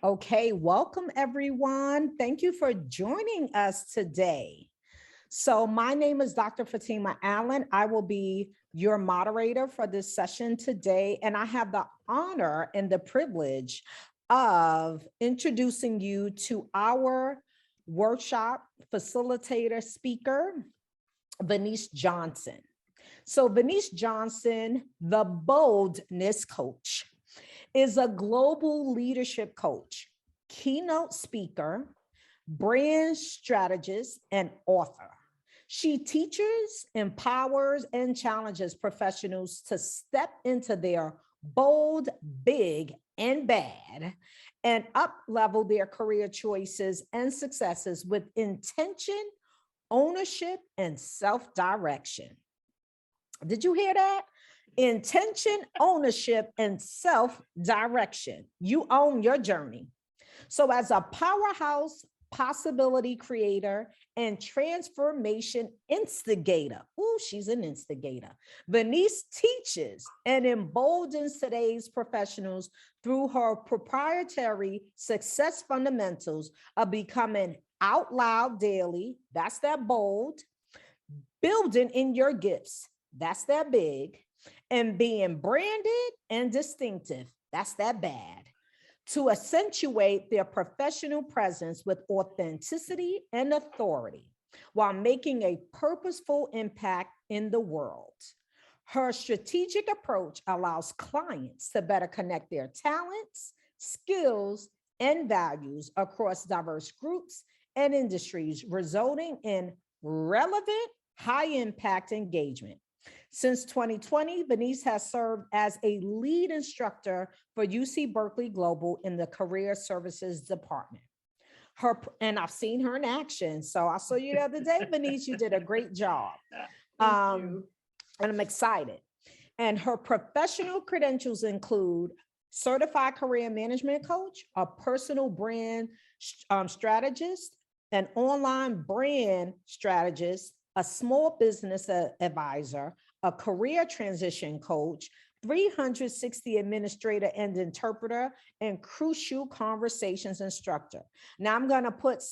Okay, welcome everyone. Thank you for joining us today. So, my name is Dr. Fatima Allen. I will be your moderator for this session today, and I have the honor and the privilege of introducing you to our workshop facilitator speaker, Vaneese Johnson. So, Vaneese Johnson, the boldness coach, is a global leadership coach, keynote speaker, brand strategist, and author. She teaches, empowers, and challenges professionals to step into their bold, big, and bad and up level their career choices and successes with intention, ownership, and self direction. Did you hear that? Intention, ownership, and self direction. You own your journey. So, as a powerhouse possibility creator and transformation instigator, ooh, she's an instigator. Vaneese teaches and emboldens today's professionals through her proprietary success fundamentals of becoming out loud daily. That's that bold, building in your gifts. That's that big, and being branded and distinctive. That's that bad. To accentuate their professional presence with authenticity and authority while making a purposeful impact in the world. Her strategic approach allows clients to better connect their talents, skills, and values across diverse groups and industries, resulting in relevant, high impact engagement. Since 2020, Vaneese has served as a lead instructor for UC Berkeley Global in the Career Services Department. And I've seen her in action. So I saw you the other day, Vaneese. You did a great job. And I'm excited. And her professional credentials include certified career management coach, a personal brand strategist, an online brand strategist, a small business advisor, a career transition coach, 360 administrator and interpreter, and crucial conversations instructor. Now I'm going to put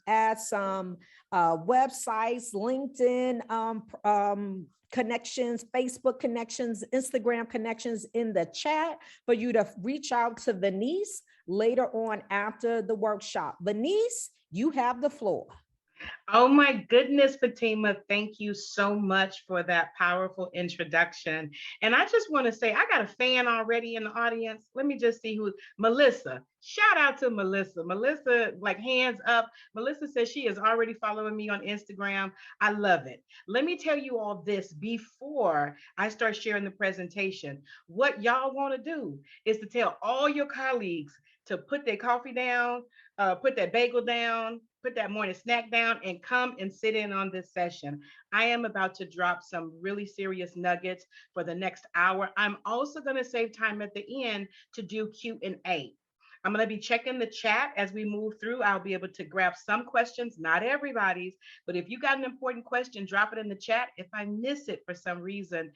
add some websites, LinkedIn connections, Facebook connections, Instagram connections in the chat for you to reach out to Vaneese later on after the workshop. Vaneese, you have the floor. Oh my goodness, Fatima, thank you so much for that powerful introduction. And I just want to say, I got a fan already in the audience. Let me just see who, Melissa. Shout out to Melissa. Melissa, like hands up. Melissa says she is already following me on Instagram. I love it. Let me tell you all this before I start sharing the presentation. What y'all want to do is to tell all your colleagues to put their coffee down, put that bagel down, put that morning snack down, and come and sit in on this session. I am about to drop some really serious nuggets for the next hour. I'm also going to save time at the end to do Q&A. I'm going to be checking the chat as we move through. I'll be able to grab some questions, not everybody's, but if you got an important question, drop it in the chat. If I miss it for some reason,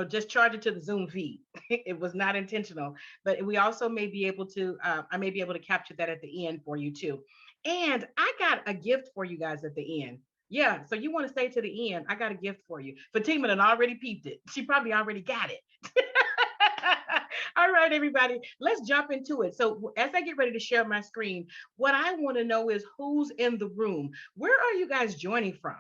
just charge it to the Zoom feed. It was not intentional, but we also may be able to, I may be able to capture that at the end for you too. And I got a gift for you guys at the end. Yeah, so you want to stay to the end. I got a gift for you. Fatima done already peeped it. She probably already got it. All right, everybody, let's jump into it. So as I get ready to share my screen, what I want to know is who's in the room. Where are you guys joining from?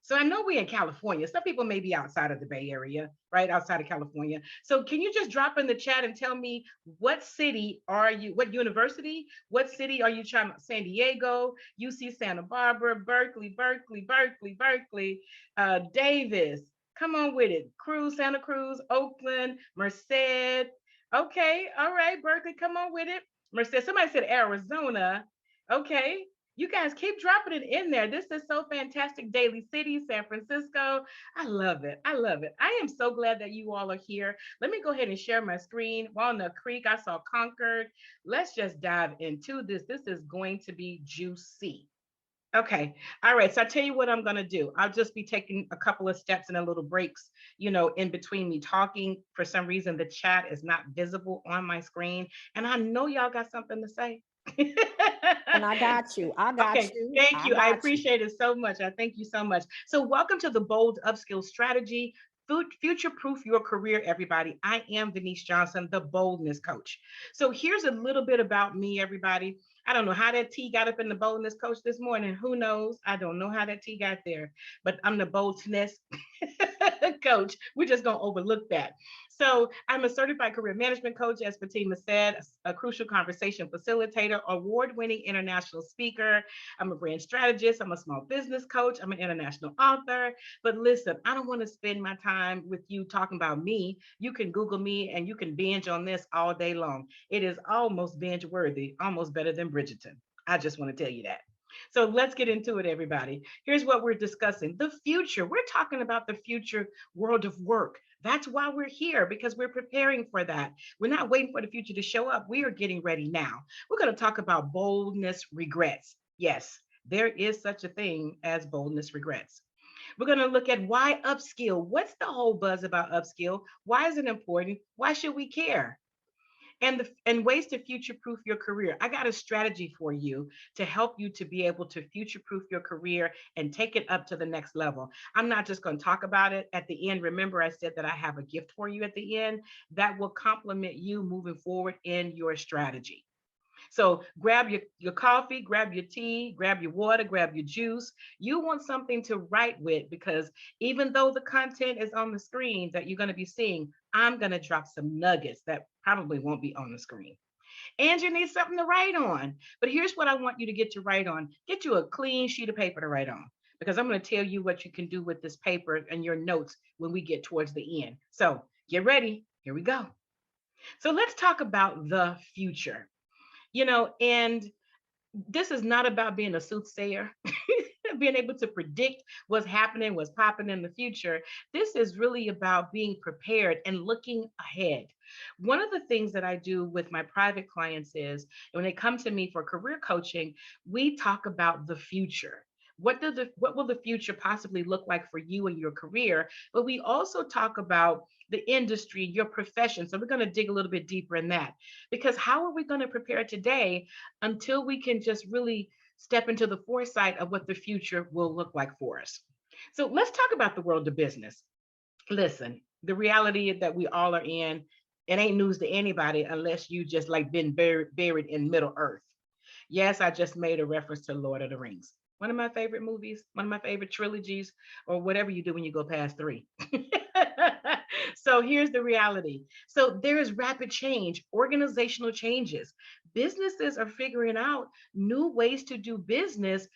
So I know we're in California. Some people may be outside of the Bay Area, right? Outside of California. So can you just drop in the chat and tell me what city are you, what university, what city are you trying to, San Diego, UC Santa Barbara, Berkeley, Davis. Come on with it. Cruz, Santa Cruz, Oakland, Merced. Okay, all right, Berkeley, come on with it. Merced, somebody said Arizona. Okay, you guys keep dropping it in there. This is so fantastic. Daly City, San Francisco. I love it. I love it. I am so glad that you all are here. Let me go ahead and share my screen. Walnut Creek, I saw Concord. Let's just dive into this. This is going to be juicy. Okay. All right. So I tell you what I'm going to do. I'll just be taking a couple of steps and a little breaks, in between me talking. For some reason, the chat is not visible on my screen. And I know y'all got something to say. And I got you. I got Okay, you. thank I you. I got you. appreciate it so much. I thank you so much. So, welcome to the Bold Upskill Strategy. Future proof your career, everybody. I am Vaneese Johnson, the boldness coach. So, here's a little bit about me, everybody. I don't know how that tea got up in the boldness coach this morning. Who knows? I don't know how that tea got there, but I'm the boldness coach. We're just going to overlook that. So, I'm a certified career management coach, as Fatima said, a crucial conversation facilitator, award winning international speaker. I'm a brand strategist. I'm a small business coach. I'm an international author. But listen, I don't want to spend my time with you talking about me. You can Google me and you can binge on this all day long. It is almost binge worthy, almost better than Bridgerton. I just want to tell you that. So let's get into it, everybody. Here's what we're discussing: the future. We're talking about the future world of work. That's why we're here, because we're preparing for that. We're not waiting for the future to show up. We are getting ready now. We're going to talk about boldness regrets. Yes, there is such a thing as boldness regrets. We're going to look at why upskill. What's the whole buzz about upskill? Why is it important? Why should we care? And ways to future proof your career. I got a strategy for you to help you to be able to future proof your career and take it up to the next level. I'm not just going to talk about it at the end. Remember, I said that I have a gift for you at the end that will complement you moving forward in your strategy. So grab your coffee, grab your tea, grab your water, grab your juice. You want something to write with, because even though the content is on the screen that you're going to be seeing, I'm going to drop some nuggets that probably won't be on the screen. And you need something to write on. But here's what I want you to get to write on: get you a clean sheet of paper to write on, because I'm going to tell you what you can do with this paper and your notes when we get towards the end. So get ready. Here we go. So let's talk about the future. And this is not about being a soothsayer, being able to predict what's happening, what's popping in the future. This is really about being prepared and looking ahead. One of the things that I do with my private clients is when they come to me for career coaching, we talk about the future. What will the future possibly look like for you and your career? But we also talk about the industry, your profession. So we're going to dig a little bit deeper in that, because how are we going to prepare today until we can just really step into the foresight of what the future will look like for us? So let's talk about the world of business. Listen, the reality that we all are in, it ain't news to anybody unless you just like been buried in Middle Earth. Yes, I just made a reference to Lord of the Rings. One of my favorite movies, one of my favorite trilogies, or whatever you do when you go past three. So here's the reality. So there is rapid change, organizational changes. Businesses are figuring out new ways to do business,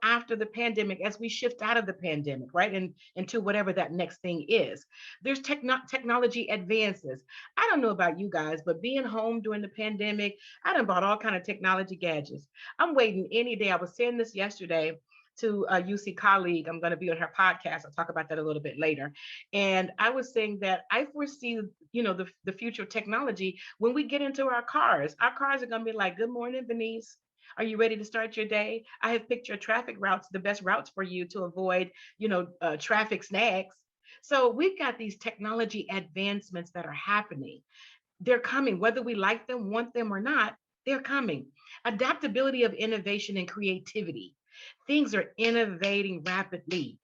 after the pandemic, as we shift out of the pandemic, right? And into whatever that next thing is. There's technology advances. I don't know about you guys, but being home during the pandemic, I done bought all kind of technology gadgets. I'm waiting any day. I was saying this yesterday to a UC colleague. I'm going to be on her podcast. I'll talk about that a little bit later. And I was saying that I foresee, the future of technology when we get into our cars. Our cars are going to be like, "Good morning, Vaneese. Are you ready to start your day? I have picked your traffic routes, the best routes for you to avoid, traffic snags." So we've got these technology advancements that are happening. They're coming, whether we like them, want them or not, they're coming. Adaptability of innovation and creativity. Things are innovating rapidly.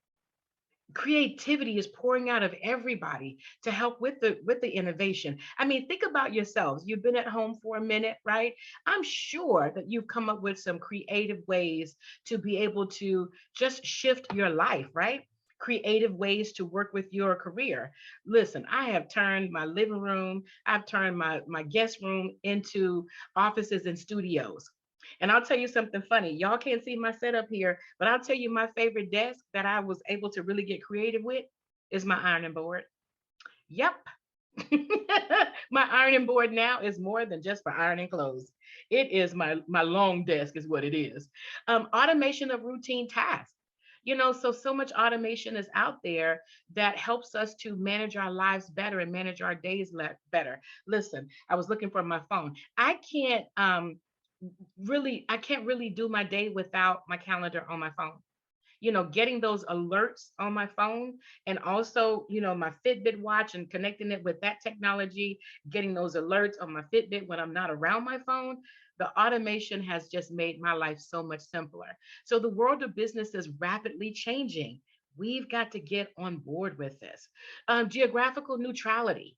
Creativity is pouring out of everybody to help with the innovation. I mean, think about yourselves. You've been at home for a minute, right? I'm sure that you've come up with some creative ways to be able to just shift your life, right? Creative ways to work with your career. Listen, I have turned my living room, I've turned my guest room into offices and studios. And I'll tell you something funny. Y'all can't see my setup here, but I'll tell you my favorite desk that I was able to really get creative with is my ironing board. Yep. My ironing board now is more than just for ironing clothes. It is my long desk is what it is. Automation of routine tasks. So much automation is out there that helps us to manage our lives better and manage our days better. Listen, I was looking for my phone. I can't really, I can't really do my day without my calendar on my phone. Getting those alerts on my phone, and also, my Fitbit watch and connecting it with that technology, getting those alerts on my Fitbit when I'm not around my phone. The automation has just made my life so much simpler. So the world of business is rapidly changing. We've got to get on board with this. Geographical neutrality.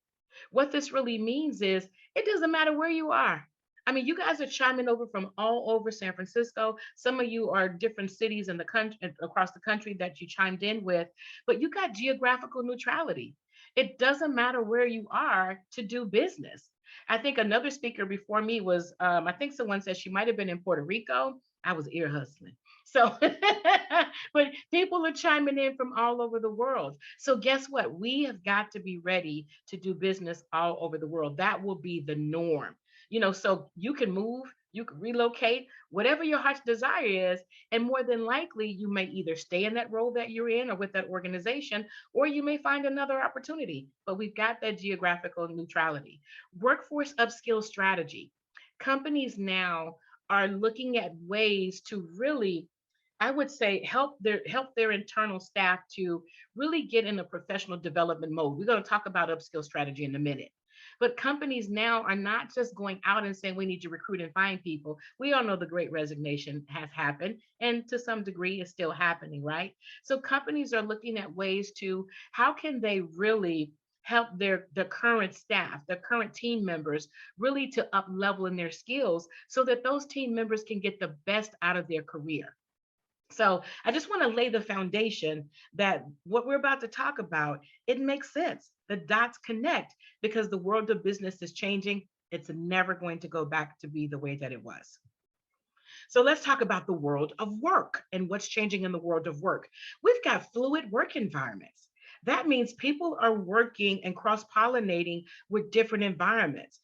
What this really means is it doesn't matter where you are. I mean, you guys are chiming over from all over San Francisco. Some of you are different cities in the country, across the country, that you chimed in with, but you got geographical neutrality. It doesn't matter where you are to do business. I think another speaker before me was, I think someone said she might have been in Puerto Rico. I was ear hustling. So, but people are chiming in from all over the world. So, guess what? We have got to be ready to do business all over the world. That will be the norm. So you can move, you can relocate, whatever your heart's desire is. And more than likely, you may either stay in that role that you're in or with that organization, or you may find another opportunity. But we've got that geographical neutrality. Workforce upskill strategy. Companies now are looking at ways to really, I would say, help their internal staff to really get in a professional development mode. We're going to talk about upskill strategy in a minute. But companies now are not just going out and saying we need to recruit and find people. We all know the great resignation has happened, and to some degree is still happening, right? So companies are looking at ways to, how can they really help the current staff, the current team members, really to up level in their skills so that those team members can get the best out of their career. So I just want to lay the foundation that what we're about to talk about, it makes sense. The dots connect because the world of business is changing. It's never going to go back to be the way that it was. So let's talk about the world of work and what's changing in the world of work. We've got fluid work environments. That means people are working and cross pollinating with different environments.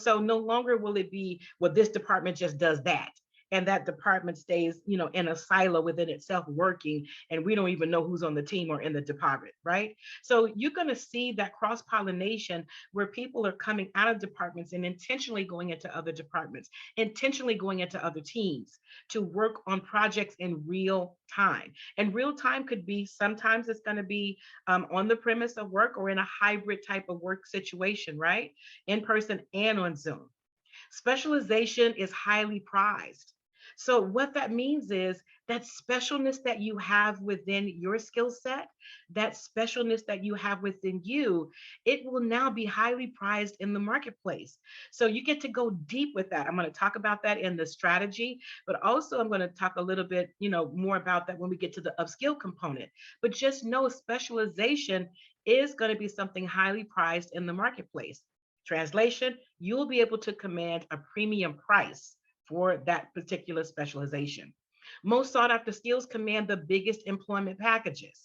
So no longer will it be, well, this department just does that, and that department stays, in a silo within itself working, and we don't even know who's on the team or in the department, right? So you're going to see that cross pollination where people are coming out of departments and intentionally going into other departments, intentionally going into other teams to work on projects in real time. And real time could be, sometimes it's going to be on the premise of work or in a hybrid type of work situation, right? In person and on Zoom. Specialization is highly prized. So, what that means is that specialness that you have within your skill set, that specialness that you have within you, it will now be highly prized in the marketplace. So, you get to go deep with that. I'm going to talk about that in the strategy, but also I'm going to talk a little bit, more about that when we get to the upskill component. But just know specialization is going to be something highly prized in the marketplace. Translation, you'll be able to command a premium price for that particular specialization. Most sought after skills command the biggest employment packages.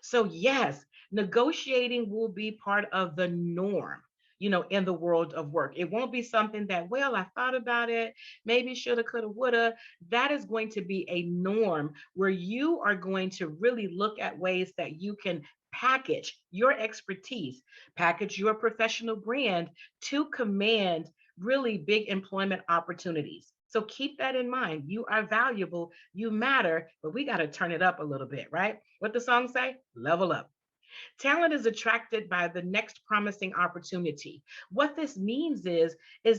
So, yes, negotiating will be part of the norm. In the world of work, it won't be something that, well, I thought about it, maybe shoulda, coulda, woulda. That is going to be a norm where you are going to really look at ways that you can package your expertise, package your professional brand to command really big employment opportunities. So keep that in mind. You are valuable, you matter, but we got to turn it up a little bit, right? What the song say? Level up. Talent is attracted by the next promising opportunity. What this means is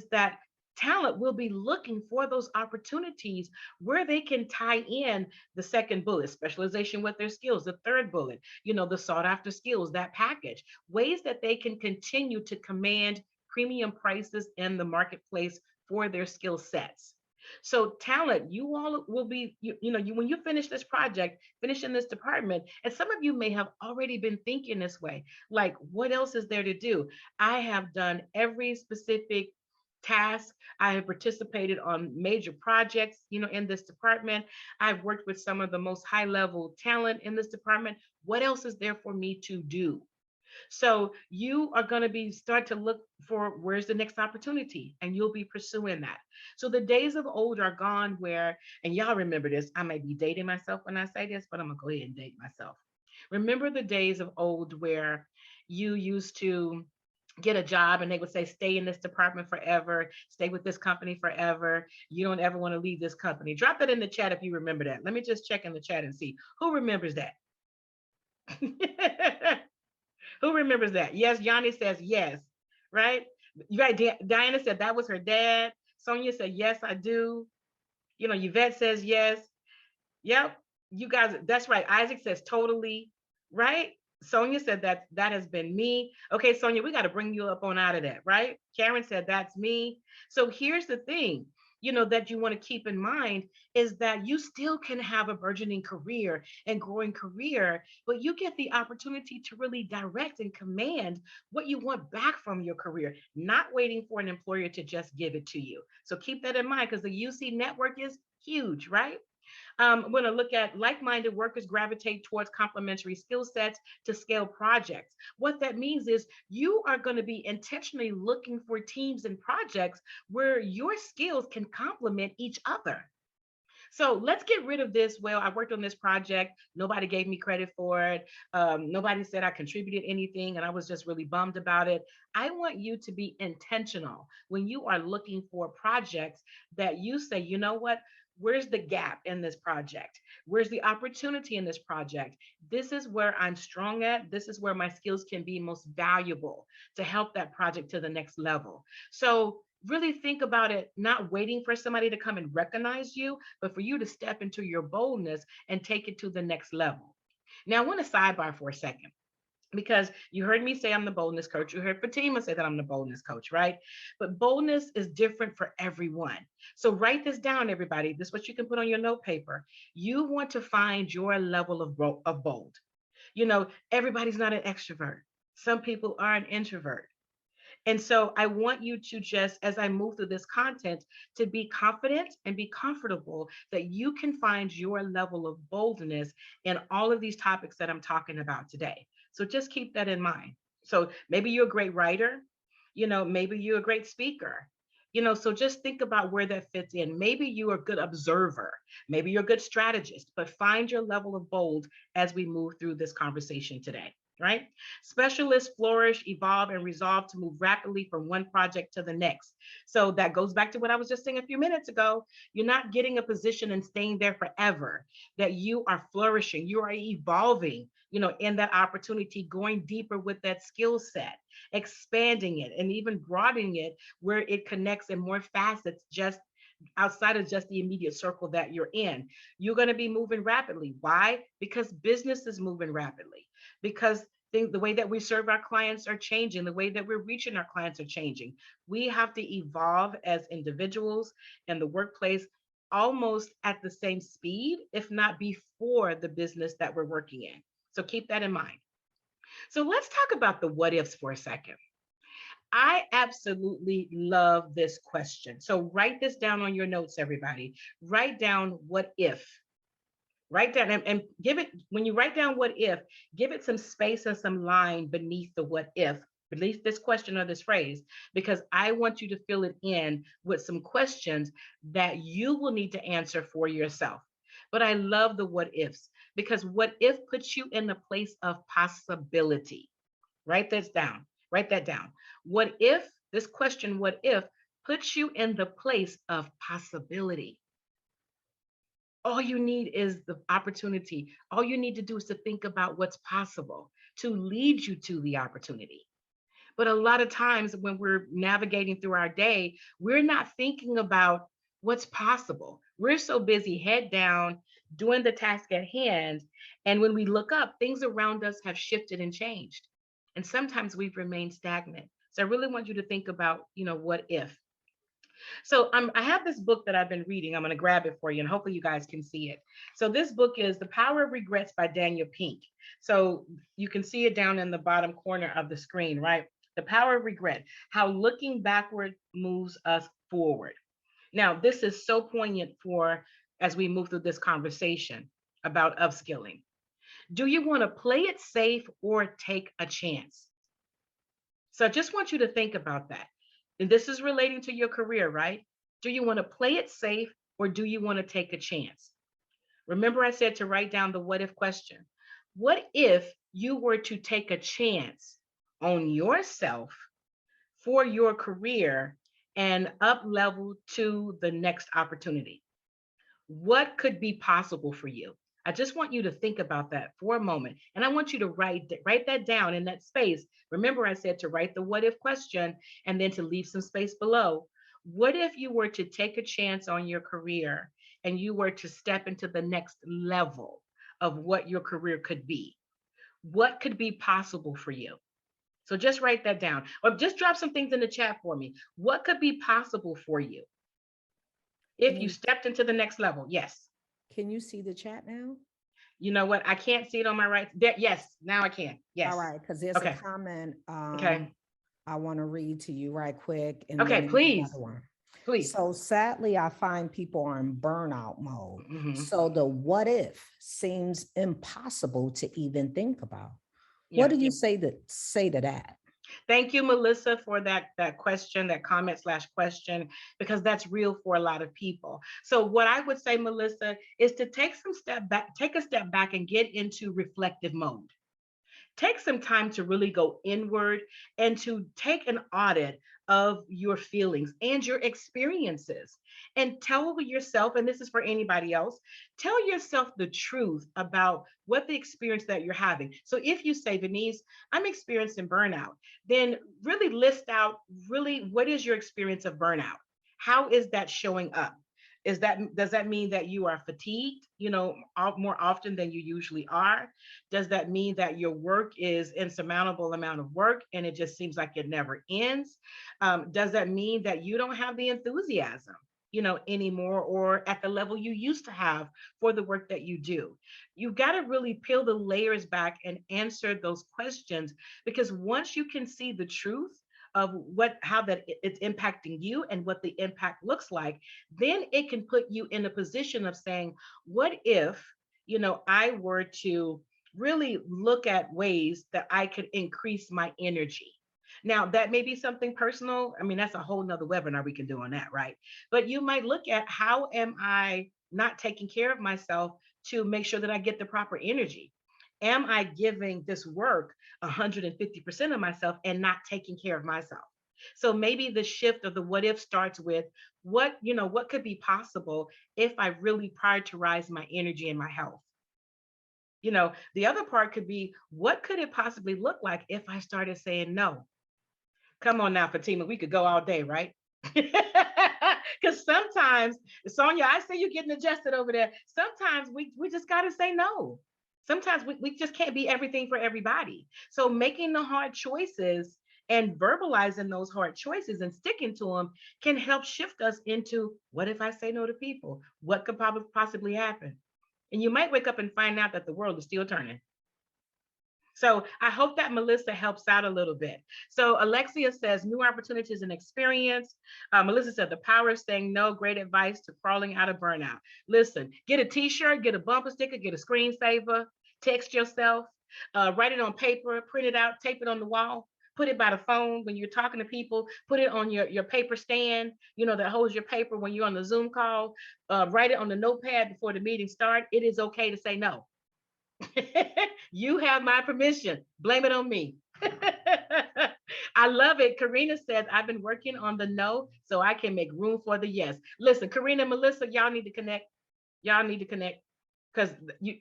that talent will be looking for those opportunities where they can tie in the second bullet, specialization with their skills, the third bullet, the sought after skills, that package, ways that they can continue to command premium prices in the marketplace for their skill sets. So talent, you all will be, when you finish this project, finish in this department, and some of you may have already been thinking this way, like, what else is there to do? I have done every specific task. I have participated on major projects, in this department. I've worked with some of the most high level talent in this department. What else is there for me to do? So you are going to be start to look for where's the next opportunity, and you'll be pursuing that. So the days of old are gone where, and y'all remember this, I might be dating myself when I say this, but I'm gonna go ahead and date myself. Remember the days of old where you used to get a job and they would say, stay in this department forever, stay with this company forever. You don't ever want to leave this company. Drop that in the chat if you remember that. Let me just check in the chat and see who remembers that. Who remembers that? Yes, Yanni says yes, right? Right. Diana said that was her dad. Sonia said, yes, I do. Yvette says yes. Yep. You guys, that's right. Isaac says totally, right? Sonia said that has been me. Okay, Sonia, we got to bring you up on out of that, right? Karen said that's me. So here's the thing, that you want to keep in mind is that you still can have a burgeoning career and growing career, but you get the opportunity to really direct and command what you want back from your career, not waiting for an employer to just give it to you. So keep that in mind because the UC network is huge, right? I'm going to look at like-minded workers gravitate towards complementary skill sets to scale projects. What that means is you are going to be intentionally looking for teams and projects where your skills can complement each other. So let's get rid of this. Well, I worked on this project. Nobody gave me credit for it. Nobody said I contributed anything, and I was just really bummed about it. I want you to be intentional when you are looking for projects that you say, you know what? Where's the gap in this project? Where's the opportunity in this project? This is where I'm strong at. This is where my skills can be most valuable to help that project to the next level. So really think about it, not waiting for somebody to come and recognize you, but for you to step into your boldness and take it to the next level. Now, I want to sidebar for a second because you heard me say I'm the boldness coach. You heard Fatima say that I'm the boldness coach, right? But boldness is different for everyone. So write this down, everybody. This is what you can put on your note paper. You want to find your level of bold. Everybody's not an extrovert. Some people are an introvert. And so I want you to just, as I move through this content, to be confident and be comfortable that you can find your level of boldness in all of these topics that I'm talking about today. So just keep that in mind. So maybe you're a great writer, maybe you're a great speaker. So just think about where that fits in. Maybe you're a good observer, maybe you're a good strategist, but find your level of bold as we move through this conversation today. Right? Specialists flourish, evolve, and resolve to move rapidly from one project to the next. So that goes back to what I was just saying a few minutes ago. You're not getting a position and staying there forever, that you are flourishing, you are evolving, in that opportunity, going deeper with that skill set, expanding it, and even broadening it where it connects in more facets, just outside of just the immediate circle that you're in. You're going to be moving rapidly. Why? Because business is moving rapidly, because the way that we serve our clients are changing, the way that we're reaching our clients are changing. We have to evolve as individuals in the workplace almost at the same speed, if not before the business that we're working in. So keep that in mind. So let's talk about the what ifs for a second. I absolutely love this question. So write this down on your notes, everybody. Write down what if. Write down and give it, when you write down what if, give it some space and some line beneath the what if, beneath this question or this phrase, because I want you to fill it in with some questions that you will need to answer for yourself. But I love the what ifs because what if puts you in the place of possibility. Write this down. Write that down. What if, this question, what if, puts you in the place of possibility? All you need is the opportunity. All you need to do is to think about what's possible to lead you to the opportunity. But a lot of times when we're navigating through our day, we're not thinking about what's possible. We're so busy, head down, doing the task at hand. And when we look up, things around us have shifted and changed. And sometimes we've remained stagnant. So I really want you to think about, what if? So I have this book that I've been reading. I'm going to grab it for you and hopefully you guys can see it. So this book is The Power of Regrets by Daniel Pink. So you can see it down in the bottom corner of the screen, right? The Power of Regret, how looking backward moves us forward. Now, this is so poignant for as we move through this conversation about upskilling. Do you want to play it safe or take a chance? So I just want you to think about that. And this is relating to your career, right? Do you want to play it safe or do you want to take a chance? Remember, I said to write down the what if question. What if you were to take a chance on yourself for your career and up level to the next opportunity? What could be possible for you? I just want you to think about that for a moment. And I want you to write that down in that space. Remember, I said to write the what if question and then to leave some space below. What if you were to take a chance on your career and you were to step into the next level of what your career could be? What could be possible for you? So just write that down or just drop some things in the chat for me. What could be possible for you if you And stepped into the next level? Yes. can you see the chat now? You know what? I can't see it on my right. There, yes, now I can. All Yes. right, because there's a Okay. comment Okay. I want to read to you right quick, and Okay. then Please. another one. Please. So sadly, I find people are in burnout mode. Mhm. So the what if seems impossible to even think about. What Yeah. do you say to that? Thank you, Melissa, for that question, that comment slash question, because that's real for a lot of people. So what I would say, Melissa, is to take a step back and get into reflective mode. Take some time to really go inward and to take an audit of your feelings and your experiences and tell yourself, and this is for anybody else, tell yourself the truth about what the experience that you're having. So if you say, Vaneese, I'm experiencing burnout, then really list out really what is your experience of burnout? How is that showing up? Does that mean that you are fatigued, more often than you usually are? Does that mean that your work is insurmountable amount of work and it just seems like it never ends? Does that mean that you don't have the enthusiasm, anymore or at the level you used to have for the work that you do? You've got to really peel the layers back and answer those questions, because once you can see the truth of how that it's impacting you and what the impact looks like, then it can put you in a position of saying, what if, I were to really look at ways that I could increase my energy. Now, that may be something personal. I mean, that's a whole nother webinar we can do on that, right? But you might look at, how am I not taking care of myself to make sure that I get the proper energy? Am I giving this work 150% of myself and not taking care of myself? So maybe the shift of the what if starts with, what could be possible if I really prioritize my energy and my health? The other part could be, what could it possibly look like if I started saying no? Come on now, Fatima, we could go all day, right? Because sometimes, Sonia, I see you getting adjusted over there. Sometimes we just got to say no. Sometimes we just can't be everything for everybody. So making the hard choices and verbalizing those hard choices and sticking to them can help shift us into, what if I say no to people? What could possibly happen? And you might wake up and find out that the world is still turning. So I hope that Melissa helps out a little bit. So Alexia says, new opportunities and experience. Melissa said, the power of saying no, great advice to crawling out of burnout. Listen, get a t-shirt, get a bumper sticker, get a screensaver, text yourself, write it on paper, print it out, tape it on the wall, put it by the phone when you're talking to people, put it on your paper stand, that holds your paper when you're on the Zoom call, write it on the notepad before the meeting starts. It is okay to say no. You have my permission. Blame it on me. I love it. Karina says, I've been working on the no so I can make room for the yes. Listen, Karina and Melissa, y'all need to connect. Y'all need to connect, because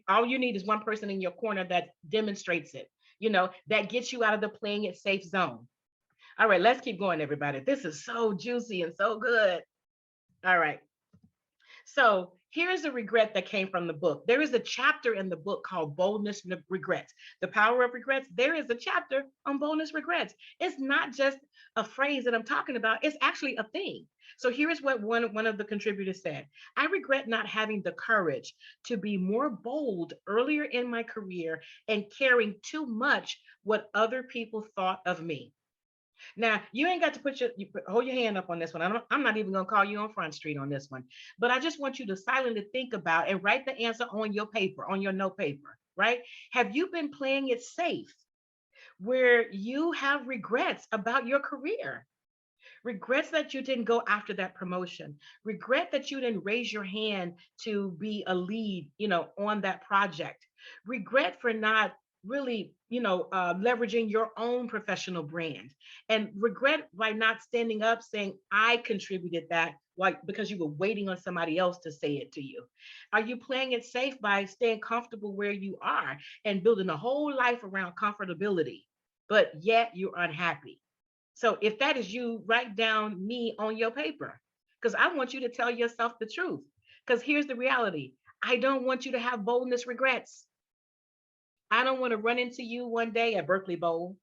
all you need is one person in your corner that demonstrates it, that gets you out of the playing it safe zone. All right, let's keep going, everybody. This is so juicy and so good. All right. So here's a regret that came from the book. There is a chapter in the book called Boldness Regrets. The Power of Regrets. There is a chapter on boldness regrets. It's not just a phrase that I'm talking about. It's actually a thing. So here's what one of the contributors said. I regret not having the courage to be more bold earlier in my career and caring too much what other people thought of me. Now, you ain't got to hold your hand up on this one. I'm not even going to call you on Front Street on this one. But I just want you to silently think about and write the answer on your paper, on your note paper, right? Have you been playing it safe where you have regrets about your career? Regrets that you didn't go after that promotion. Regret that you didn't raise your hand to be a lead, on that project. Regret for not really leveraging your own professional brand, and regret by not standing up saying, I contributed that, like because you were waiting on somebody else to say it to you. Are you playing it safe by staying comfortable where you are and building a whole life around comfortability, but yet you're unhappy? So if that is you, write down me on your paper, because I want you to tell yourself the truth. Because here's the reality: I don't want you to have boldness regrets. I don't want to run into you one day at Berkeley Bowl,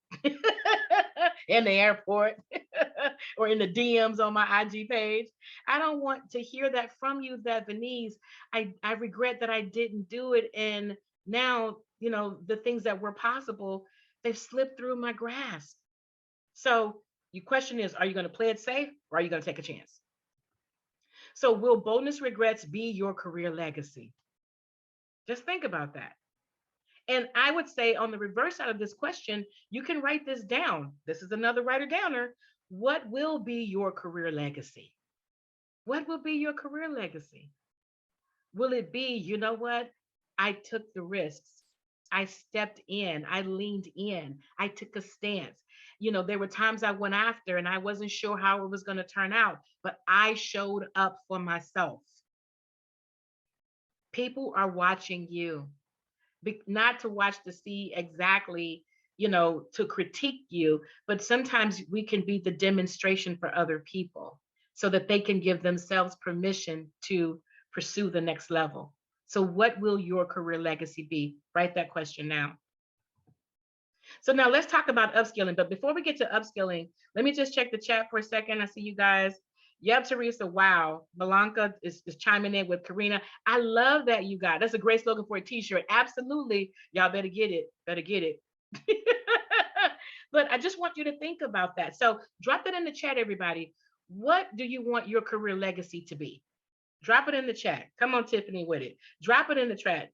in the airport, or in the DMs on my IG page. I don't want to hear that from you, that Vaneese, I regret that I didn't do it. And now, the things that were possible, they've slipped through my grasp. So your question is, are you going to play it safe, or are you going to take a chance? So will boldness regrets be your career legacy? Just think about that. And I would say, on the reverse side of this question, you can write this down. This is another writer downer. What will be your career legacy? What will be your career legacy? Will it be, you know what? I took the risks. I stepped in. I leaned in. I took a stance. There were times I went after and I wasn't sure how it was going to turn out, but I showed up for myself. People are watching you, not to watch to see exactly, to critique you, but sometimes we can be the demonstration for other people so that they can give themselves permission to pursue the next level. So what will your career legacy be? Write that question now. So now let's talk about upskilling. But before we get to upskilling, let me just check the chat for a second. I see you guys. Yep, Teresa. Wow. Blanca is chiming in with Karina. I love that, you guys. That's a great slogan for a t-shirt. Absolutely. Y'all better get it. Better get it. But I just want you to think about that. So drop it in the chat, everybody. What do you want your career legacy to be? Drop it in the chat. Come on, Tiffany, with it. Drop it in the chat.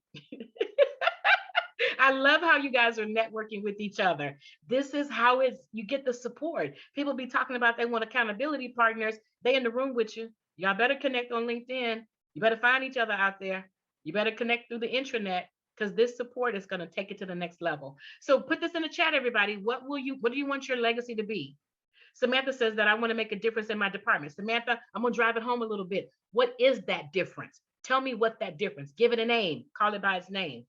I love how you guys are networking with each other. This is how you get the support. People be talking about they want accountability partners. They in the room with you. Y'all better connect on LinkedIn. You better find each other out there. You better connect through the intranet, because this support is going to take it to the next level. So put this in the chat, everybody. What do you want your legacy to be? Samantha says that I want to make a difference in my department. Samantha, I'm going to drive it home a little bit. What is that difference? Tell me what that difference. Give it a name. Call it by its name.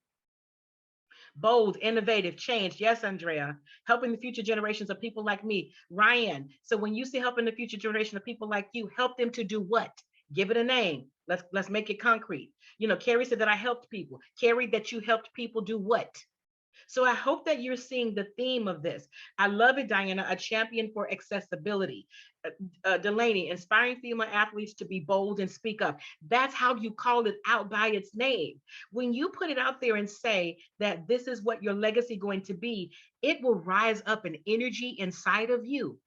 Bold, innovative, change. Yes, Andrea. Helping the future generations of people like me. Ryan. So when you say helping the future generation of people like you, help them to do what? Give it a name. Let's make it concrete. Carrie said that I helped people. Carrie, that you helped people do what? So I hope that you're seeing the theme of this. I love it, Diana, a champion for accessibility. Delaney, inspiring female athletes to be bold and speak up. That's how you call it out by its name. When you put it out there and say that this is what your legacy going to be, it will rise up an energy inside of you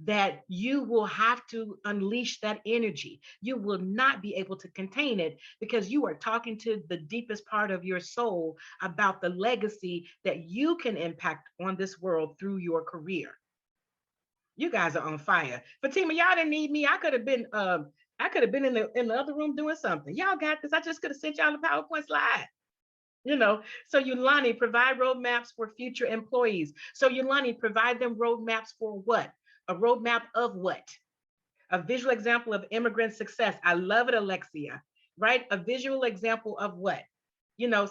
that you will have to unleash that energy. You will not be able to contain it, because you are talking to the deepest part of your soul about the legacy that you can impact on this world through your career. You guys are on fire. Fatima, y'all didn't need me. I could have been in the other room doing something. Y'all got this. I just could have sent y'all the PowerPoint slide. So Yulani, provide roadmaps for future employees. So Yulani, provide them roadmaps for what? A roadmap of what? A visual example of immigrant success. I love it, Alexia, right? A visual example of what?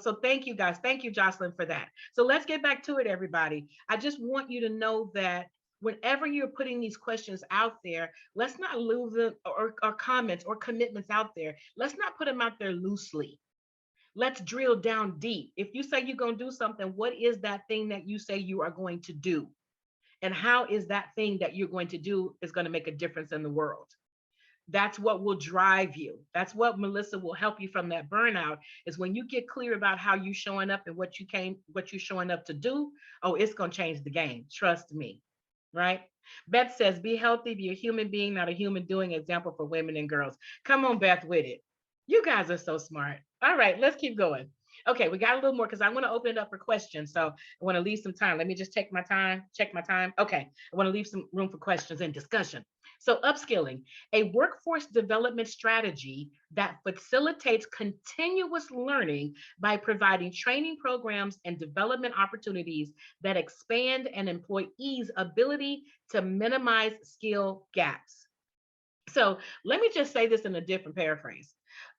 So thank you guys. Thank you, Jocelyn, for that. So let's get back to it, everybody. I just want you to know that whenever you're putting these questions out there, let's not lose them, or comments or commitments out there. Let's not put them out there loosely. Let's drill down deep. If you say you're going to do something, what is that thing that you say you are going to do? And how is that thing that you're going to do is going to make a difference in the world? That's what will drive you. That's what, Melissa, will help you from that burnout, is when you get clear about how you're showing up and what you're showing up to do. Oh, it's going to change the game. Trust me. Right? Beth says, be healthy, be a human being, not a human doing. Example for women and girls. Come on, Beth, with it. You guys are so smart. All right, let's keep going. Okay, we got a little more because I want to open it up for questions. So I want to leave some time. Let me just take my time, check my time. Okay, I want to leave some room for questions and discussion. So, upskilling, a workforce development strategy that facilitates continuous learning by providing training programs and development opportunities that expand an employee's ability to minimize skill gaps. So let me just say this in a different paraphrase.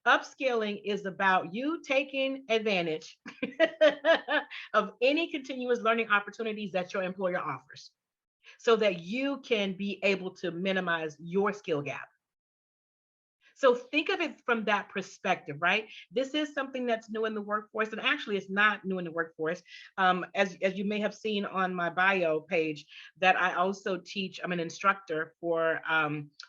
Upskilling is about you taking advantage of any continuous learning opportunities that your employer offers so that you can be able to minimize your skill gap. So think of it from that perspective, right? This is something that's new in the workforce, and actually, it's not new in the workforce. As you may have seen on my bio page, that I also teach. I'm an instructor for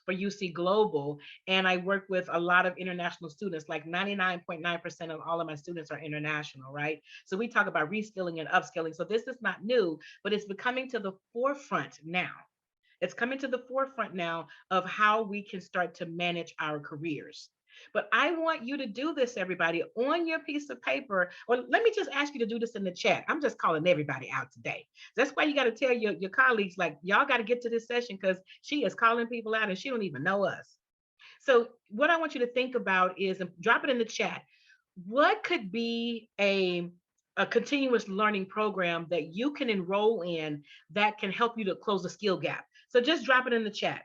UC Global, and I work with a lot of international students. Like 99.9% of all of my students are international, right? So we talk about reskilling and upskilling. So this is not new, but it's becoming to the forefront now. It's coming to the forefront now of how we can start to manage our careers. But I want you to do this, everybody, on your piece of paper, or let me just ask you to do this in the chat. I'm just calling everybody out today. That's why you got to tell your colleagues, like, y'all got to get to this session because she is calling people out and she don't even know us. So what I want you to think about is, and drop it in the chat, what could be a continuous learning program that you can enroll in that can help you to close the skill gap? So just drop it in the chat.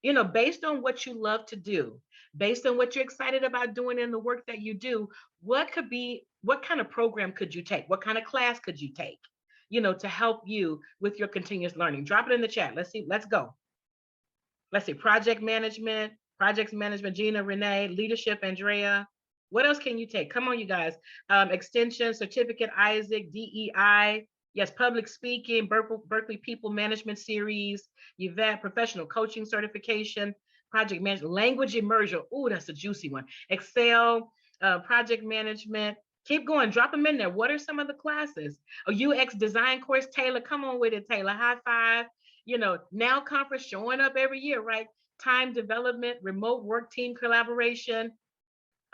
You know, based on what you love to do, based on what you're excited about doing in the work that you do, what kind of program could you take? What kind of class could you take, to help you with your continuous learning? Drop it in the chat. Let's see. Let's go. Let's see. Projects management, Gina, Renee, leadership, Andrea. What else can you take? Come on, you guys. Extension, certificate, Isaac, DEI. Yes, public speaking, Berkeley People Management Series, Yvette, professional coaching certification, project management, language immersion. Oh, that's a juicy one. Excel, project management. Keep going, drop them in there. What are some of the classes? A UX design course, Taylor, come on with it, Taylor. High five. Now conference showing up every year, right? Time development, remote work, team collaboration.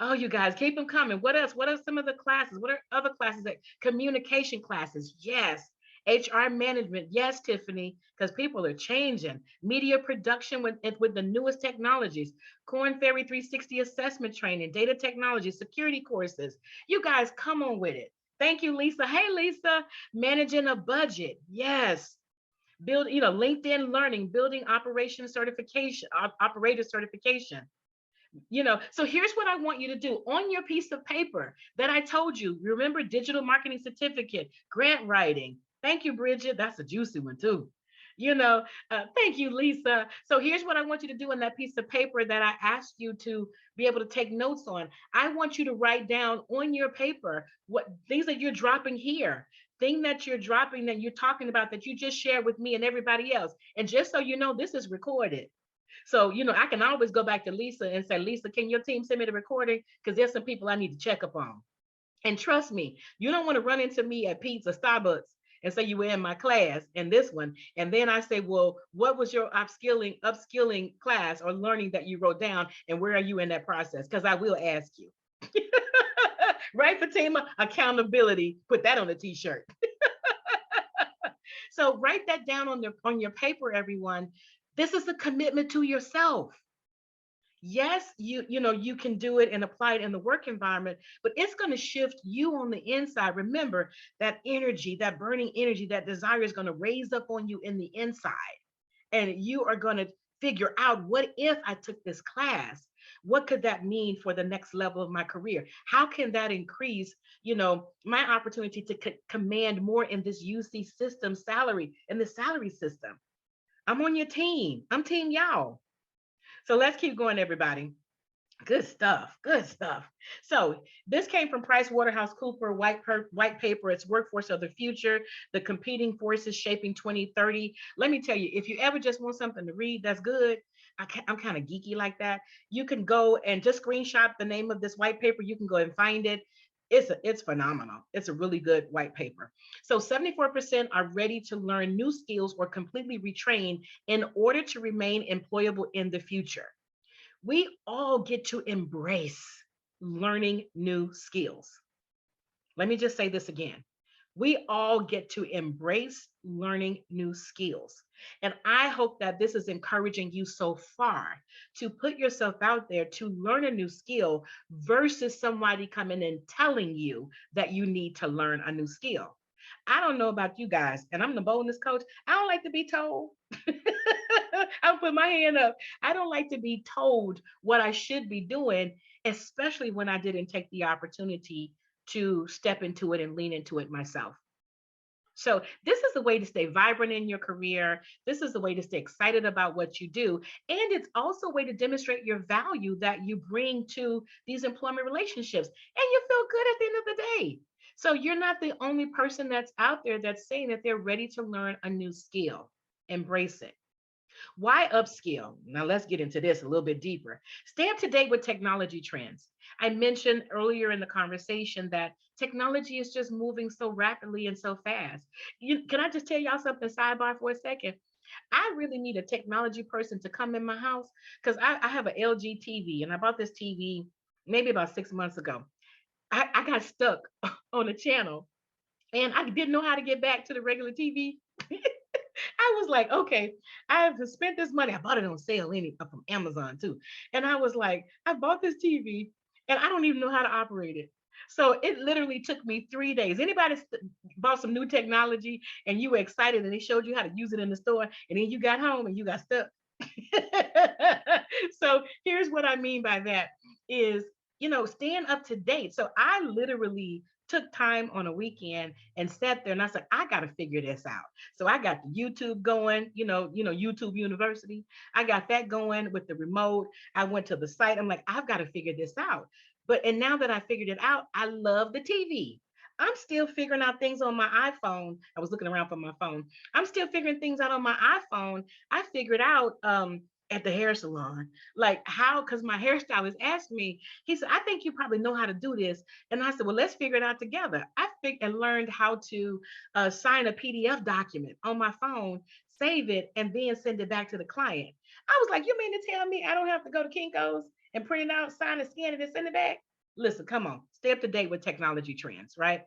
Oh, you guys, keep them coming. What else? What are some of the classes? What are other classes? Communication classes? Yes. HR management? Yes, Tiffany, because people are changing. Media production with the newest technologies. Corn Ferry 360 assessment training, data technology, security courses. You guys, come on with it. Thank you, Lisa. Hey, Lisa, managing a budget. Yes. LinkedIn learning, building operator certification. So here's what I want you to do on your piece of paper that I told you. Remember, digital marketing certificate, grant writing. Thank you, Bridget. That's a juicy one too. Thank you, Lisa. So here's what I want you to do on that piece of paper that I asked you to be able to take notes on. I want you to write down on your paper what things that you're dropping here, thing that you're dropping that you're talking about that you just shared with me and everybody else. And just so you know, this is recorded. So, I can always go back to Lisa and say, Lisa, can your team send me the recording? Because there's some people I need to check up on. And trust me, you don't want to run into me at Pizza, Starbucks, and say you were in my class and this one. And then I say, well, what was your upskilling class or learning that you wrote down? And where are you in that process? Because I will ask you. Right, Fatima? Accountability. Put that on a t-shirt. So write that down on your paper, everyone. This is a commitment to yourself. Yes, you can do it and apply it in the work environment, but it's going to shift you on the inside. Remember, that energy, that burning energy, that desire is going to raise up on you in the inside. And you are going to figure out, what if I took this class? What could that mean for the next level of my career? How can that increase, my opportunity to command more in this UC system salary, in the salary system? I'm on your team. I'm team y'all. So let's keep going, everybody. Good stuff. Good stuff. So this came from PricewaterhouseCoopers white paper. It's Workforce of the Future, the Competing Forces Shaping 2030. Let me tell you, if you ever just want something to read that's good, I'm kind of geeky like that. You can go and just screenshot the name of this white paper. You can go and find it. It's phenomenal. It's a really good white paper. So 74% are ready to learn new skills or completely retrain in order to remain employable in the future. We all get to embrace learning new skills. Let me just say this again. We all get to embrace learning new skills. And I hope that this is encouraging you so far to put yourself out there to learn a new skill versus somebody coming and telling you that you need to learn a new skill. I don't know about you guys, and I'm the boldness coach. I don't like to be told. I'll put my hand up. I don't like to be told what I should be doing, especially when I didn't take the opportunity to step into it and lean into it myself. So, this is the way to stay vibrant in your career. This is the way to stay excited about what you do. And it's also a way to demonstrate your value that you bring to these employment relationships. And you feel good at the end of the day. So, you're not the only person that's out there that's saying that they're ready to learn a new skill. Embrace it. Why upskill? Now let's get into this a little bit deeper. Stay up to date with technology trends. I mentioned earlier in the conversation that technology is just moving so rapidly and so fast. Can I just tell y'all something sidebar for a second? I really need a technology person to come in my house because I have an LG TV and I bought this TV maybe about 6 months ago. I got stuck on a channel and I didn't know how to get back to the regular TV. I was like, okay, I have spent this money. I bought it on sale from Amazon too. And I was like, I bought this TV and I don't even know how to operate it. So it literally took me 3 days. Anybody bought some new technology and you were excited and they showed you how to use it in the store and then you got home and you got stuck. So here's what I mean by that is, staying up to date. So I literally took time on a weekend and sat there and I said, I got to figure this out. So I got the YouTube going, YouTube University. I got that going with the remote. I went to the site. I'm like, I've got to figure this out. And now that I figured it out, I love the TV. I'm still figuring out things on my iPhone. I was looking around for my phone. I'm still figuring things out on my iPhone. I figured out at the hair salon, like how, because my hairstylist asked me, he said, I think you probably know how to do this. And I said, well, let's figure it out together. And learned how to sign a PDF document on my phone, save it, and then send it back to the client. I was like, you mean to tell me I don't have to go to Kinko's and print it out, sign it, scan it, and send it back? Listen, come on, stay up to date with technology trends, right?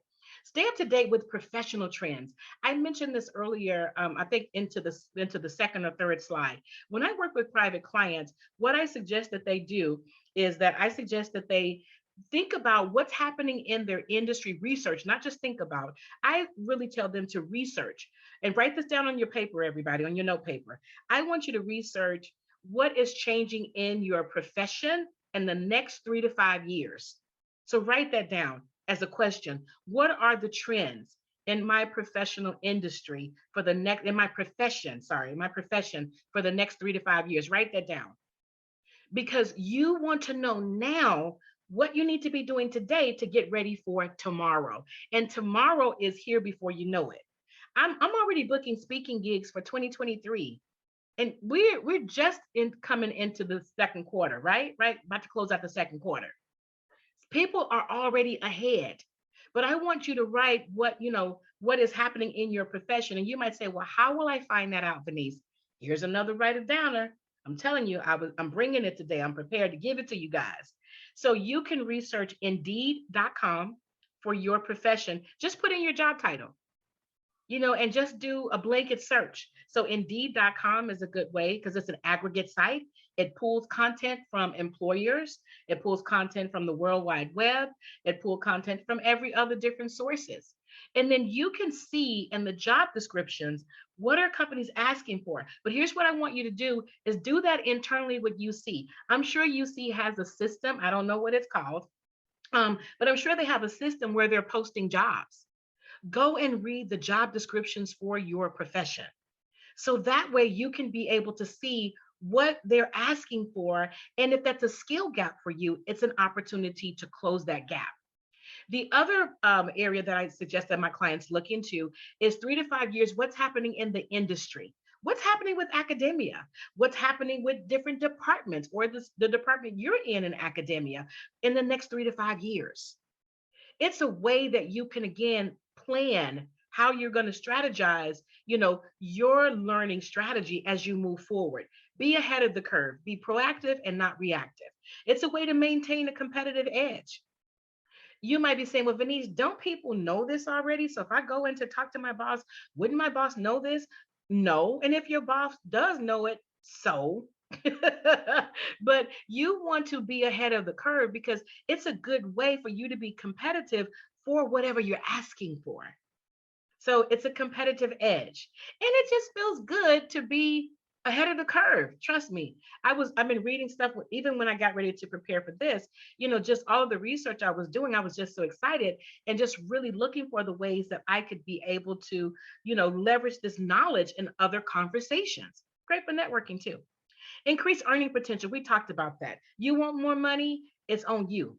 Stay up to date with professional trends. I mentioned this earlier, I think into the second or third slide. When I work with private clients, what I suggest that they do is that I suggest that they think about what's happening in their industry research, not just think about. I really tell them to research and write this down on your paper, everybody, on your note paper. I want you to research what is changing in your profession in the next 3 to 5 years. So write that down as a question. What are the trends in my professional industry for the next, in my profession for the next 3 to 5 years? Write that down because you want to know now what you need to be doing today to get ready for tomorrow. And tomorrow is here before you know it. I'm already booking speaking gigs for 2023. And we're just coming into the second quarter, right? Right, about to close out the second quarter. People are already ahead, but I want you to write what is happening in your profession. And you might say, well, how will I find that out, Vaneese? Here's another write it downer. I'm telling you, I'm bringing it today. I'm prepared to give it to you guys. So you can research indeed.com for your profession. Just put in your job title, and just do a blanket search. So indeed.com is a good way because it's an aggregate site. It pulls content from employers. It pulls content from the World Wide Web. It pulls content from every other different sources. And then you can see in the job descriptions, what are companies asking for? But here's what I want you to do is do that internally with UC. I'm sure UC has a system. I don't know what it's called, but I'm sure they have a system where they're posting jobs. Go and read the job descriptions for your profession. So that way you can be able to see what they're asking for. And if that's a skill gap for you, it's an opportunity to close that gap. The other area that I suggest that my clients look into is 3 to 5 years, what's happening in the industry? What's happening with academia? What's happening with different departments or the department you're in academia in the next 3 to 5 years? It's a way that you can, again, plan how you're going to strategize, your learning strategy as you move forward. Be ahead of the curve, be proactive and not reactive. It's a way to maintain a competitive edge. You might be saying, well, Vaneese, don't people know this already? So if I go in to talk to my boss, wouldn't my boss know this? No. And if your boss does know it, so. But you want to be ahead of the curve because it's a good way for you to be competitive for whatever you're asking for. So it's a competitive edge. And it just feels good to be ahead of the curve. Trust me. I've been reading stuff even when I got ready to prepare for this, just all of the research I was doing, I was just so excited and just really looking for the ways that I could be able to, leverage this knowledge in other conversations. Great for networking too. Increase earning potential. We talked about that. You want more money? It's on you.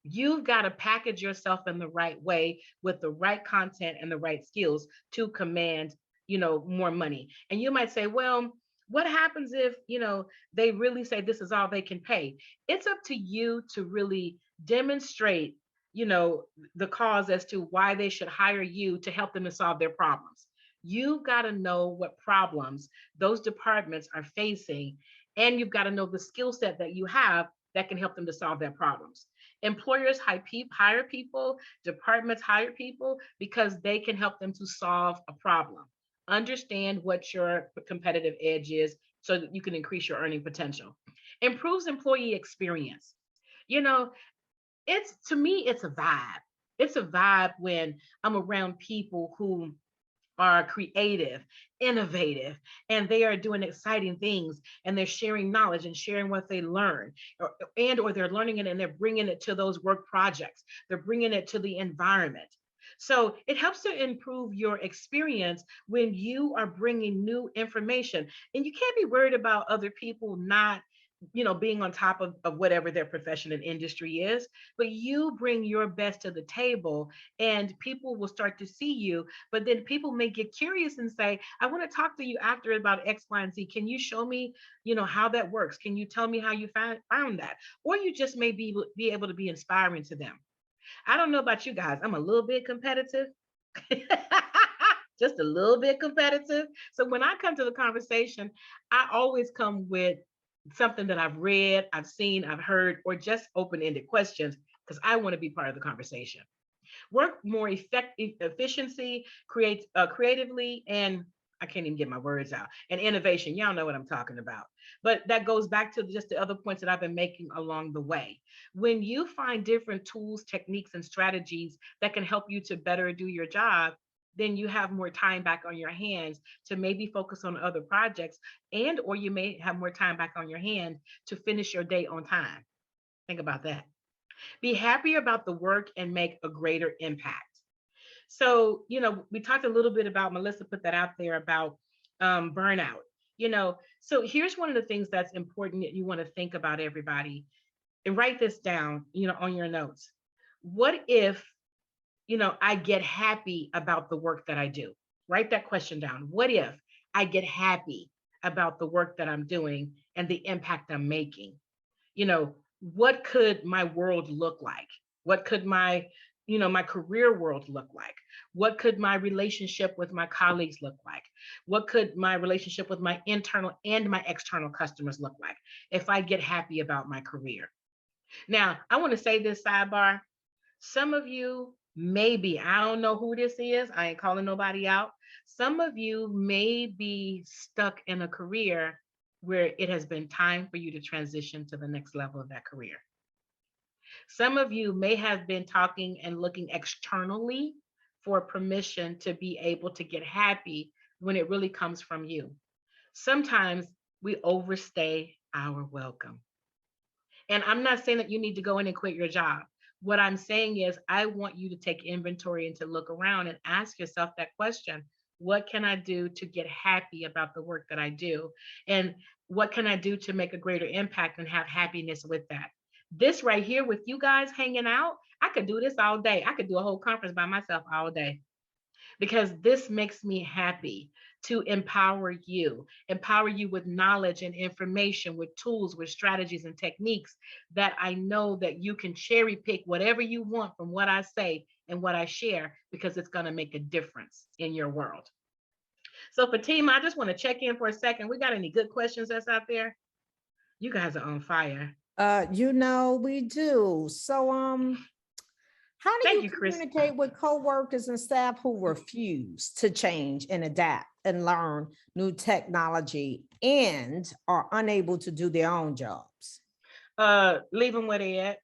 You've got to package yourself in the right way with the right content and the right skills to command, more money. And you might say, well, what happens if, they really say this is all they can pay? It's up to you to really demonstrate, the cause as to why they should hire you to help them to solve their problems. You've got to know what problems those departments are facing, and you've got to know the skill set that you have that can help them to solve their problems. Employers hire people, departments hire people because they can help them to solve a problem. Understand what your competitive edge is so that you can increase your earning potential. Improves employee experience. You know, it's to me, it's a vibe. It's a vibe when I'm around people who are creative, innovative, and they are doing exciting things and they're sharing knowledge and sharing what they learn or they're learning it and they're bringing it to those work projects. They're bringing it to the environment. So it helps to improve your experience when you are bringing new information, and you can't be worried about other people not being on top of whatever their profession and industry is, but you bring your best to the table and people will start to see you. But then people may get curious and say, I want to talk to you after about X, Y, and Z. Can you show me, how that works? Can you tell me how you found that? Or you just may be able to be inspiring to them. I don't know about you guys. I'm a little bit competitive. Just a little bit competitive. So when I come to the conversation, I always come with something that I've read, I've seen, I've heard, or just open-ended questions because I want to be part of the conversation. Work more effective efficiency, creatively, and I can't even get my words out. And innovation, y'all know what I'm talking about. But that goes back to just the other points that I've been making along the way. When you find different tools, techniques, and strategies that can help you to better do your job, then you have more time back on your hands to maybe focus on other projects, and or you may have more time back on your hand to finish your day on time. Think about that. Be happier about the work and make a greater impact. So, we talked a little bit about, Melissa put that out there about burnout. So here's one of the things that's important that you want to think about, everybody, and write this down, on your notes. What if, I get happy about the work that I do? Write that question down. What if I get happy about the work that I'm doing and the impact I'm making? What could my world look like? What could my career world look like? What could my relationship with my colleagues look like? What could my relationship with my internal and my external customers look like if I get happy about my career? Now, I want to say this sidebar. Some of you, maybe, I don't know who this is, I ain't calling nobody out. Some of you may be stuck in a career where it has been time for you to transition to the next level of that career. Some of you may have been talking and looking externally for permission to be able to get happy when it really comes from you. Sometimes we overstay our welcome. And I'm not saying that you need to go in and quit your job. What I'm saying is, I want you to take inventory and to look around and ask yourself that question. What can I do to get happy about the work that I do? And what can I do to make a greater impact and have happiness with that? This right here with you guys hanging out, I could do this all day. I could do a whole conference by myself all day because this makes me happy to empower you with knowledge and information, with tools, with strategies and techniques that I know that you can cherry pick whatever you want from what I say and what I share, because it's going to make a difference in your world. So Fatima, I just want to check in for a second. We got any good questions that's out there? You guys are on fire. We do. So How do Thank you you, Chris. communicate with coworkers and staff who refuse to change and adapt and learn new technology and are unable to do their own jobs? Leave them where they at.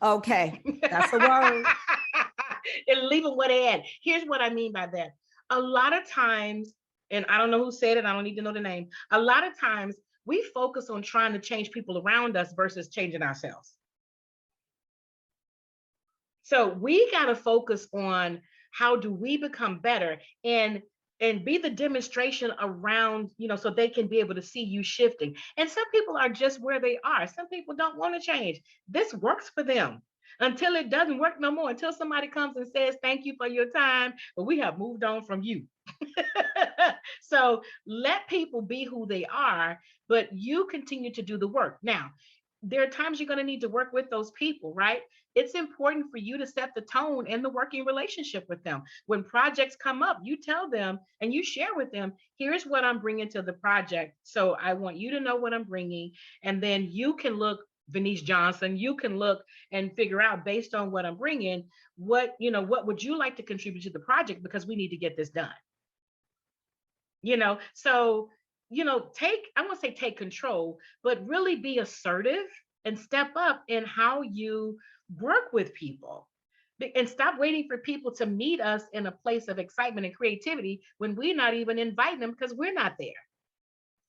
Okay, that's a word. And leave them where they at. Here's what I mean by that. A lot of times, and I don't know who said it, I don't need to know the name. A lot of times we focus on trying to change people around us versus changing ourselves. So we got to focus on how do we become better and be the demonstration around, so they can be able to see you shifting. And some people are just where they are. Some people don't want to change. This works for them until it doesn't work no more, until somebody comes and says, thank you for your time, but we have moved on from you. So let people be who they are, but you continue to do the work. Now, there are times you're going to need to work with those people, right? It's important for you to set the tone in the working relationship with them. When projects come up, you tell them and you share with them, here's what I'm bringing to the project. So I want you to know what I'm bringing. And then you can look, Vaneese Johnson, you can look and figure out based on what I'm bringing, what would you like to contribute to the project, because we need to get this done. So I won't say take control, but really be assertive and step up in how you work with people, and stop waiting for people to meet us in a place of excitement and creativity when we're not even inviting them because we're not there.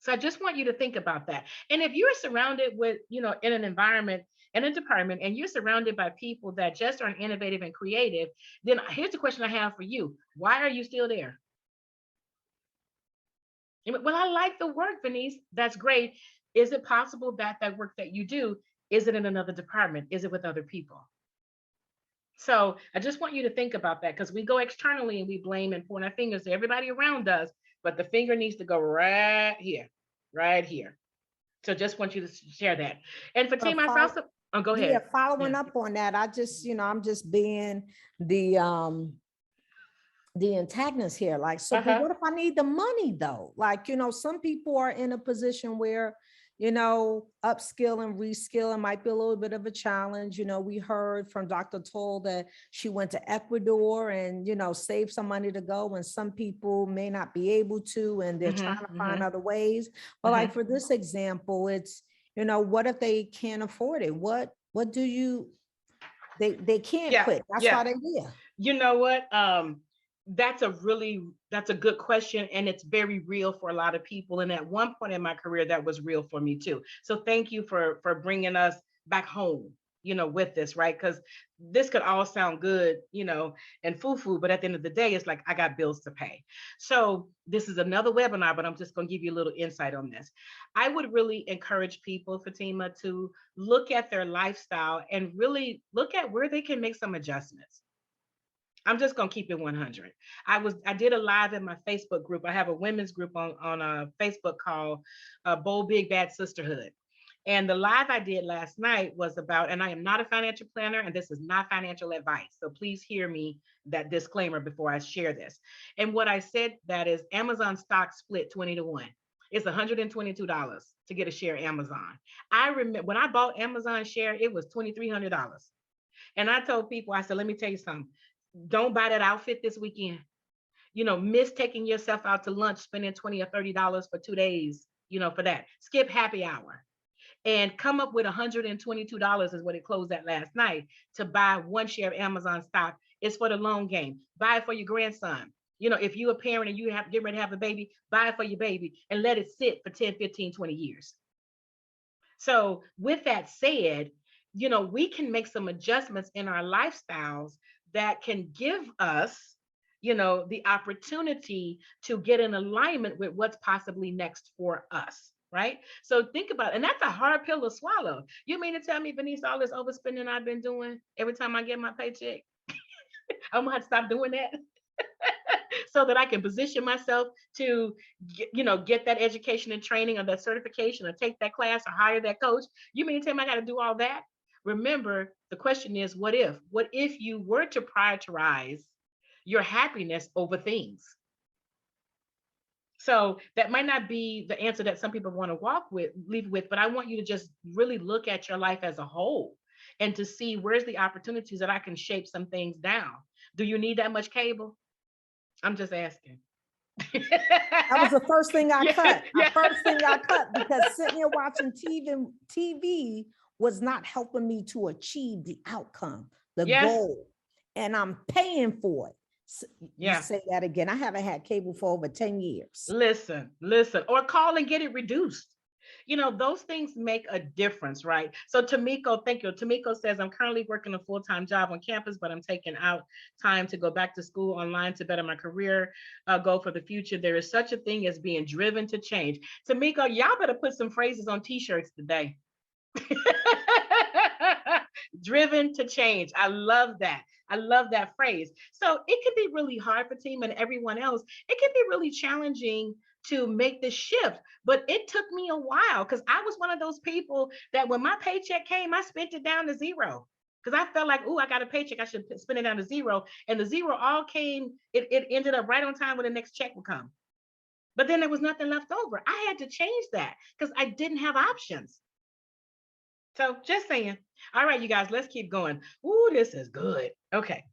So I just want you to think about that. And if you're surrounded with, in an environment, in a department, and you're surrounded by people that just aren't innovative and creative, then here's the question I have for you. Why are you still there? Well, I like the work, Vaneese. That's great. Is it possible that that work that you do, is it in another department? Is it with other people? So I just want you to think about that, because we go externally and we blame and point our fingers to everybody around us, but the finger needs to go right here, right here. So just want you to share that. And Fatima, I also, go Yeah, ahead. following up on that, I'm just being the antagonist here. Like, so but what if I need the money though? Like, some people are in a position where, upskill and reskilling might be a little bit of a challenge. We heard from Dr. Toll that she went to Ecuador and, saved some money to go, and some people may not be able to, and they're trying to find other ways. But like for this example, it's, what if they can't afford it? What do you, they can't quit. That's why they're here. You know what? That's a good question, and it's very real for a lot of people. And at one point in my career, that was real for me too. So thank you for bringing us back home, with this, right? Because this could all sound good, and foo-foo, but at the end of the day, it's like I got bills to pay. So this is another webinar, but I'm just going to give you a little insight on this. I would really encourage people, Fatima, to look at their lifestyle and really look at where they can make some adjustments. I'm just gonna keep it 100. I did a live in my Facebook group. I have a women's group on a Facebook called Bold Big Bad Sisterhood. And the live I did last night was about, and I am not a financial planner, and this is not financial advice. So please hear me, that disclaimer before I share this. And what I said that is Amazon stock split 20-1. It's $122 to get a share of Amazon. I remember when I bought Amazon share, it was $2,300. And I told people, I said, let me tell you something. Don't buy that outfit this weekend. Miss taking yourself out to lunch, spending $20 or $30 for 2 days, for that. Skip happy hour and come up with $122 is what it closed at last night to buy one share of Amazon stock. It's for the long game. Buy it for your grandson. If you're a parent and you get ready to have a baby, buy it for your baby and let it sit for 10, 15, 20 years. So with that said, we can make some adjustments in our lifestyles that can give us, the opportunity to get in alignment with what's possibly next for us, right? So think about it. And that's a hard pill to swallow. You mean to tell me, Vaneese, all this overspending I've been doing every time I get my paycheck, I'm gonna have to stop doing that so that I can position myself to get that education and training or that certification or take that class or hire that coach. You mean to tell me I got to do all that? Remember, the question is, what if? What if you were to prioritize your happiness over things? So that might not be the answer that some people want to leave with, but I want you to just really look at your life as a whole and to see where's the opportunities that I can shape some things down. Do you need that much cable? I'm just asking. That was the first thing I Yeah, cut. yeah. First thing I cut, because sitting here watching TV was not helping me to achieve the outcome, the Yes. goal, and I'm paying for it. You Yeah. say that again. I haven't had cable for over 10 years. Listen, listen, or call and get it reduced. You know, those things make a difference, right? So Tamiko, thank you. Tamiko says, I'm currently working a full-time job on campus, but I'm taking out time to go back to school online to better my career goal for the future. There is such a thing as being driven to change. Tamiko, y'all better put some phrases on t-shirts today. Driven to change. I love that. I love that phrase. So it can be really hard for team and everyone else. It can be really challenging to make the shift, but it took me a while because I was one of those people that when my paycheck came, I spent it down to zero because I felt like, oh, I got a paycheck, I should spend it down to zero. And the zero all came, it ended up right on time when the next check would come. But then there was nothing left over. I had to change that because I didn't have options. So just saying. All right, you guys, let's keep going. Ooh, this is good. Okay.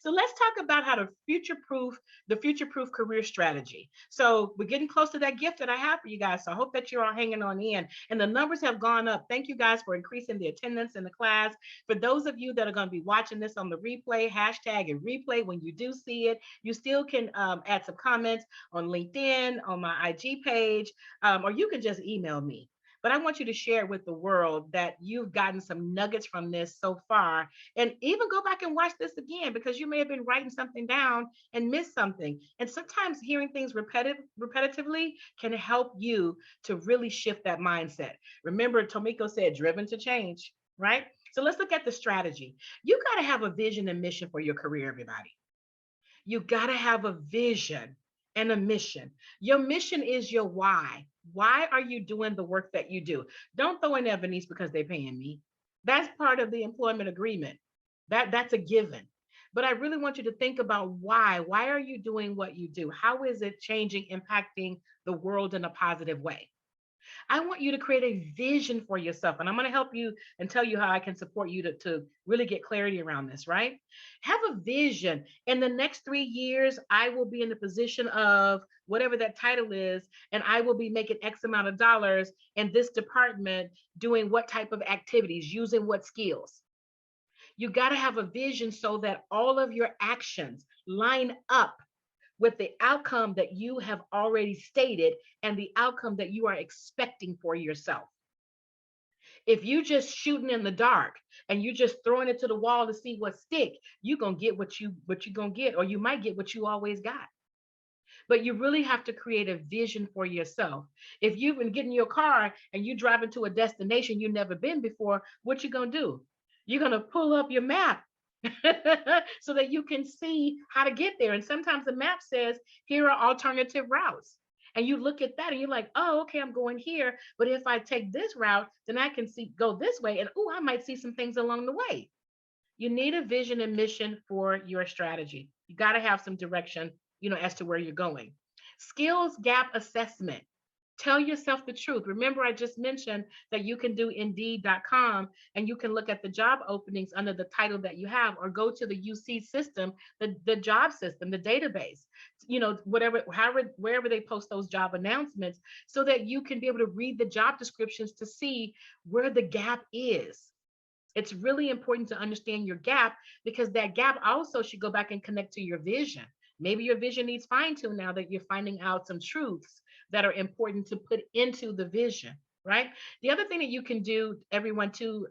So let's talk about how to future-proof the future-proof career strategy. So we're getting close to that gift that I have for you guys. So I hope that you're all hanging on in. And the numbers have gone up. Thank you guys for increasing the attendance in the class. For those of you that are going to be watching this on the replay, hashtag and replay, when you do see it, you still can add some comments on LinkedIn, on my IG page, or you can just email me. But I want you to share with the world that you've gotten some nuggets from this so far. And even go back and watch this again because you may have been writing something down and missed something. And sometimes hearing things repetitively can help you to really shift that mindset. Remember, Tomiko said, driven to change, right? So let's look at the strategy. You got to have a vision and mission for your career, everybody. You got to have a vision and a mission. Your mission is your why. Why are you doing the work that you do? Don't throw in there, Vaneese, because they're paying me. That's part of the employment agreement. That's a given. But I really want you to think about why. Why are you doing what you do? How is it changing, impacting the world in a positive way? I want you to create a vision for yourself. And I'm going to help you and tell you how I can support you to really get clarity around this, right? Have a vision. In the next 3 years, I will be in the position of whatever that title is, and I will be making X amount of dollars in this department, doing what type of activities, using what skills. You got to have a vision so that all of your actions line up with the outcome that you have already stated and the outcome that you are expecting for yourself. If you just shooting in the dark and you just throwing it to the wall to see what stick, you're gonna get what you're gonna get, or you might get what you always got. But you really have to create a vision for yourself. If you've been getting your car and you driving to a destination you've never been before, what you gonna do? You're gonna pull up your map so that you can see how to get there. And sometimes the map says, here are alternative routes. And you look at that and you're like, oh, okay, I'm going here. But if I take this route, then I can go this way. And oh, I might see some things along the way. You need a vision and mission for your strategy. You got to have some direction, as to where you're going. Skills gap assessment. Tell yourself the truth. Remember, I just mentioned that you can do indeed.com and you can look at the job openings under the title that you have, or go to the UC system, the job system, the database, wherever they post those job announcements, so that you can be able to read the job descriptions to see where the gap is. It's really important to understand your gap, because that gap also should go back and connect to your vision. Maybe your vision needs fine tune now that you're finding out some truths that are important to put into the vision, right? The other thing that you can do, everyone, too,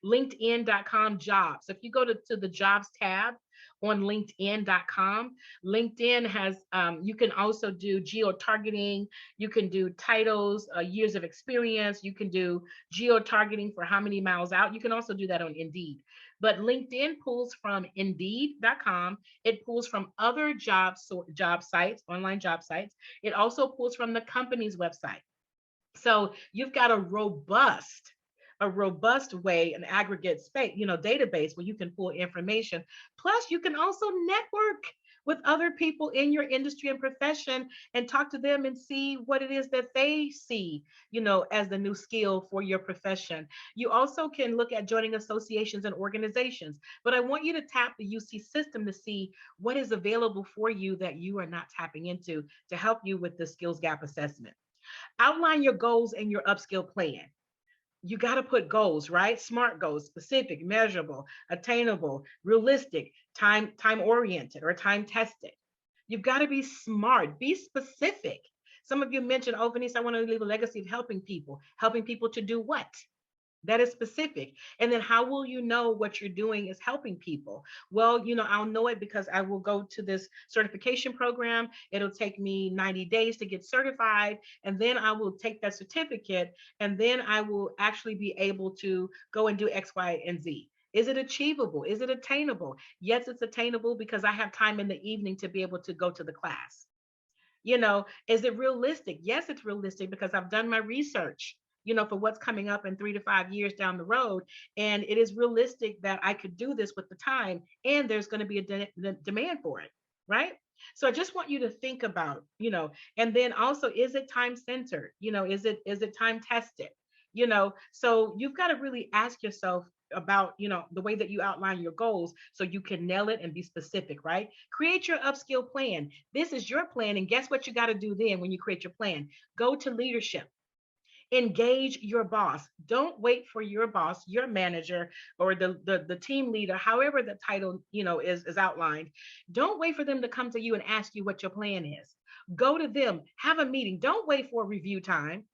LinkedIn.com jobs. So if you go to the jobs tab on LinkedIn.com, LinkedIn has, you can also do geo-targeting. You can do titles, years of experience. You can do geo-targeting for how many miles out. You can also do that on Indeed. But LinkedIn pulls from Indeed.com. It pulls from other job sites, online job sites. It also pulls from the company's website. So you've got a robust way, an aggregate space, database where you can pull information. Plus, you can also network with other people in your industry and profession and talk to them and see what it is that they see, as the new skill for your profession. You also can look at joining associations and organizations, but I want you to tap the UC system to see what is available for you that you are not tapping into to help you with the skills gap assessment. Outline your goals and your upskill plan. You got to put goals, right? Smart goals, specific, measurable, attainable, realistic, time oriented or time tested. You've got to be smart, be specific. Some of you mentioned, oh, Vaneese, I want to leave a legacy of helping people to do what? That is specific. And then how will you know what you're doing is helping people? Well, I'll know it because I will go to this certification program. It'll take me 90 days to get certified. And then I will take that certificate. And then I will actually be able to go and do X, Y, and Z. Is it achievable? Is it attainable? Yes, it's attainable because I have time in the evening to be able to go to the class. Is it realistic? Yes, it's realistic because I've done my research, for what's coming up in 3 to 5 years down the road. And it is realistic that I could do this with the time and there's going to be a demand for it, right? So I just want you to think about, and then also, is it time centered? Is it time tested? So you've got to really ask yourself about the way that you outline your goals so you can nail it and be specific, right? Create your upskill plan. This is your plan, and guess what you got to do then when you create your plan? Go to leadership. Engage your boss. Don't wait for your boss, your manager, or the team leader, however the title is outlined. Don't wait for them to come to you and ask you what your plan is. Go to them, have a meeting. Don't wait for a review time.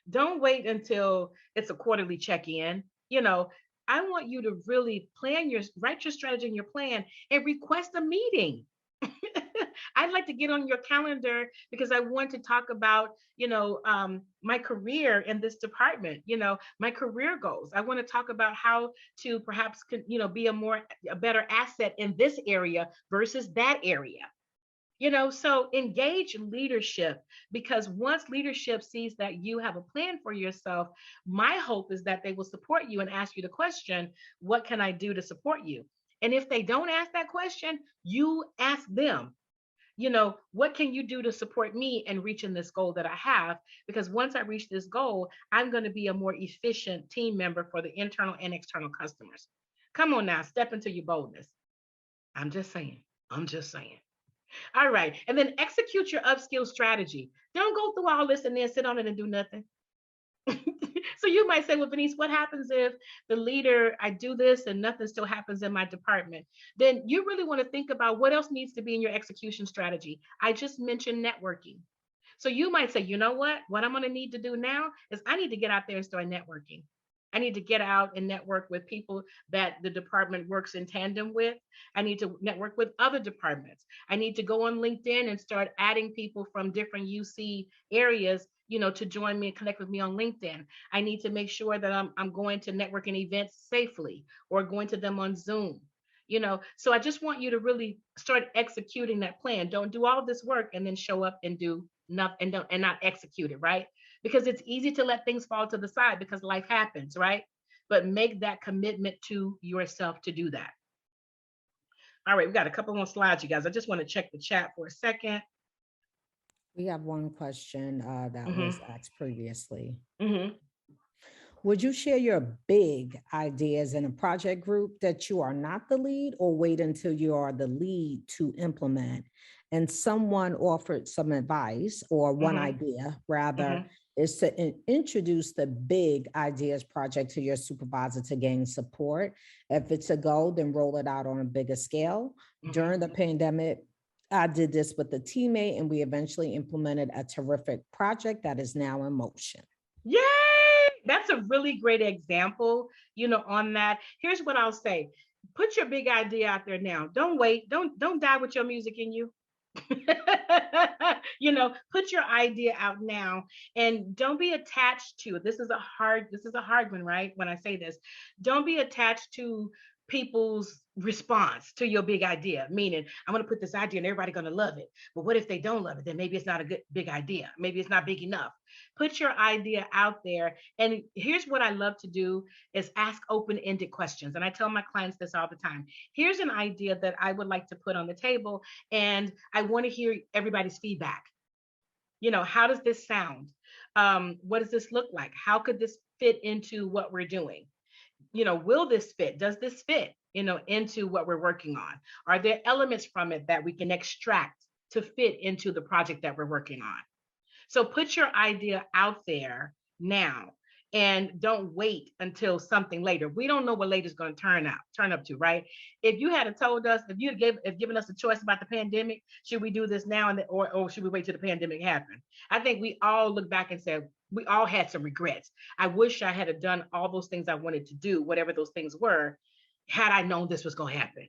Don't wait until it's a quarterly check-in. I want you to really write your strategy and your plan and request a meeting. I'd like to get on your calendar because I want to talk about, my career in this department, my career goals. I want to talk about how to perhaps, be a better asset in this area versus that area. So engage leadership, because once leadership sees that you have a plan for yourself, my hope is that they will support you and ask you the question, what can I do to support you? And if they don't ask that question, you ask them, what can you do to support me in reaching this goal that I have? Because once I reach this goal, I'm going to be a more efficient team member for the internal and external customers. Come on now, step into your boldness. I'm just saying. I'm just saying. All right. And then execute your upskill strategy. Don't go through all this and then sit on it and do nothing. So you might say, well, Vaneese, what happens if the leader, I do this and nothing still happens in my department? Then you really want to think about what else needs to be in your execution strategy. I just mentioned networking. So you might say, you know what I'm going to need to do now is I need to get out there and start networking. I need to get out and network with people that the department works in tandem with. I need to network with other departments. I need to go on LinkedIn and start adding people from different UC areas, to join me and connect with me on LinkedIn. I need to make sure that I'm going to networking events safely or going to them on Zoom. So I just want you to really start executing that plan. Don't do all this work and then show up and do nothing and not execute it, right? Because it's easy to let things fall to the side because life happens, right? But make that commitment to yourself to do that. All right, we got a couple more slides, you guys. I just want to check the chat for a second. We have one question that was asked previously. Would you share your big ideas in a project group that you are not the lead, or wait until you are the lead to implement? And someone offered some advice, or one idea rather, is to introduce the big ideas project to your supervisor to gain support. If it's a goal, then roll it out on a bigger scale. During the pandemic, I did this with a teammate and we eventually implemented a terrific project that is now in motion. Yay! That's a really great example, on that. Here's what I'll say. Put your big idea out there now. Don't wait. Don't die with your music in you. Put your idea out now, and don't be attached to, this is a hard one, right? When I say this, don't be attached to people's response to your big idea, meaning I'm going to put this idea and everybody's going to love it. But what if they don't love it? Then maybe it's not a good big idea. Maybe it's not big enough. Put your idea out there. And here's what I love to do is ask open-ended questions. And I tell my clients this all the time. Here's an idea that I would like to put on the table, and I want to hear everybody's feedback. How does this sound? What does this look like? How could this fit into what we're doing? Will this fit? Does this fit, into what we're working on? Are there elements from it that we can extract to fit into the project that we're working on? So put your idea out there now, and don't wait until something later. We don't know what later is going to turn up to, right? If you had told us, if you had given us a choice about the pandemic, should we do this now or should we wait till the pandemic happened? I think we all look back and said, we all had some regrets. I wish I had done all those things I wanted to do, whatever those things were, had I known this was going to happen.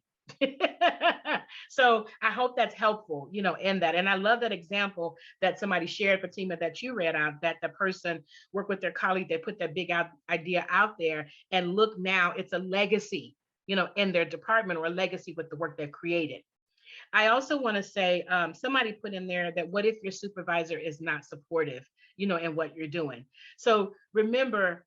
So I hope that's helpful, in that. And I love that example that somebody shared, Fatima, that you read out, that the person worked with their colleague, they put that big idea out there, and look, now it's a legacy, in their department, or a legacy with the work they've created. I also want to say, somebody put in there that what if your supervisor is not supportive, in what you're doing? So remember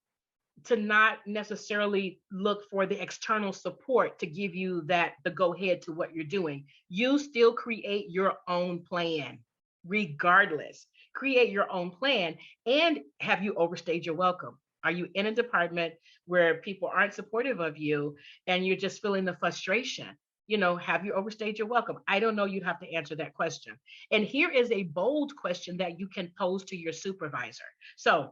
to not necessarily look for the external support to give you the go ahead to what you're doing. You still create your own plan, regardless. Create your own plan. And have you overstayed your welcome? Are you in a department where people aren't supportive of you and you're just feeling the frustration? Have you overstayed your welcome? I don't know. You'd have to answer that question. And here is a bold question that you can pose to your supervisor. So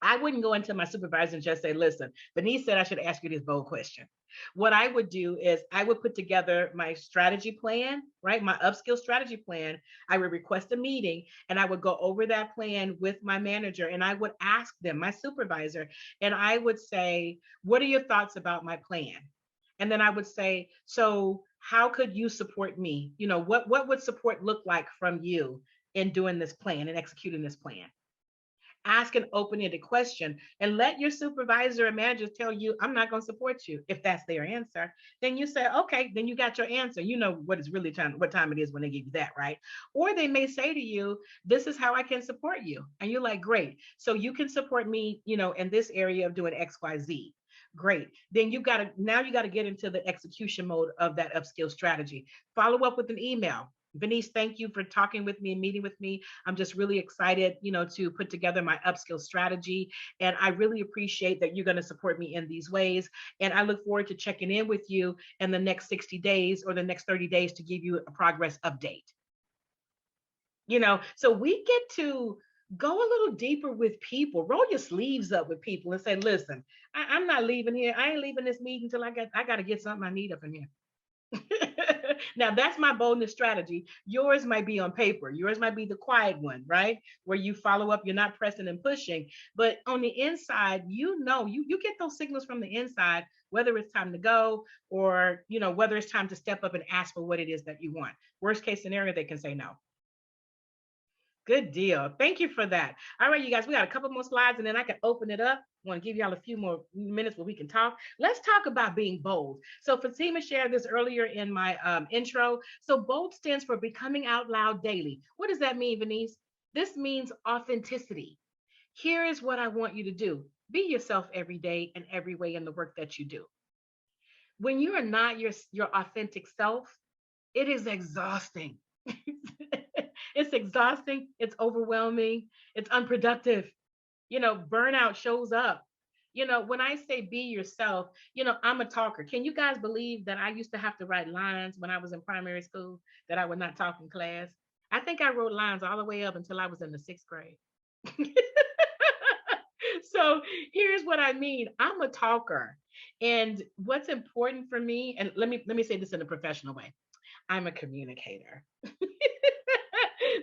I wouldn't go into my supervisor and just say, listen, Vaneese said I should ask you this bold question. What I would do is I would put together my strategy plan, right? My upskill strategy plan. I would request a meeting, and I would go over that plan with my manager, and I would ask them, my supervisor, and I would say, what are your thoughts about my plan? And then I would say, so how could you support me? What would support look like from you in doing this plan and executing this plan? Ask an open-ended question, and let your supervisor and manager tell you, I'm not going to support you. If that's their answer, then you say, okay, then you got your answer. You know what it's really what time it is when they give you that, right? Or they may say to you, this is how I can support you. And you're like, great. So you can support me, in this area of doing XYZ. Great. Then you got to get into the execution mode of that upskill strategy. Follow up with an email. Vaneese, thank you for talking with me and meeting with me. I'm just really excited, to put together my upskill strategy. And I really appreciate that you're going to support me in these ways. And I look forward to checking in with you in the next 60 days or the next 30 days to give you a progress update. So we get to go a little deeper with people, roll your sleeves up with people and say, listen, I'm not leaving here. I ain't leaving this meeting until I got to get something I need up in here. Now that's my boldness strategy. Yours might be on paper. Yours might be the quiet one, right? Where you follow up, you're not pressing and pushing, but on the inside, you get those signals from the inside, whether it's time to go or, whether it's time to step up and ask for what it is that you want. Worst case scenario, they can say no. Good deal. Thank you for that. All right, you guys, we got a couple more slides and then I can open it up. I want to give y'all a few more minutes where we can talk. Let's talk about being bold. So Fatima shared this earlier in my intro. So bold stands for becoming out loud daily. What does that mean, Vaneese? This means authenticity. Here is what I want you to do. Be yourself every day and every way in the work that you do. When you are not your authentic self, it is exhausting. It's exhausting. It's overwhelming. It's unproductive. Burnout shows up. When I say be yourself, I'm a talker. Can you guys believe that I used to have to write lines when I was in primary school that I would not talk in class? I think I wrote lines all the way up until I was in the 6th grade. So here's what I mean. I'm a talker. And what's important for me, and let me say this in a professional way. I'm a communicator.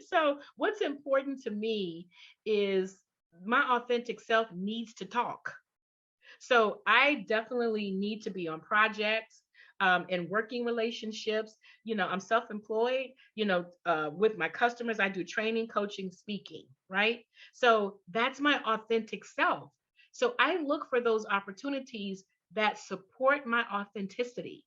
So what's important to me is my authentic self needs to talk. So I definitely need to be on projects and working relationships. I'm self-employed, with my customers. I do training, coaching, speaking, right? So that's my authentic self. So I look for those opportunities that support my authenticity.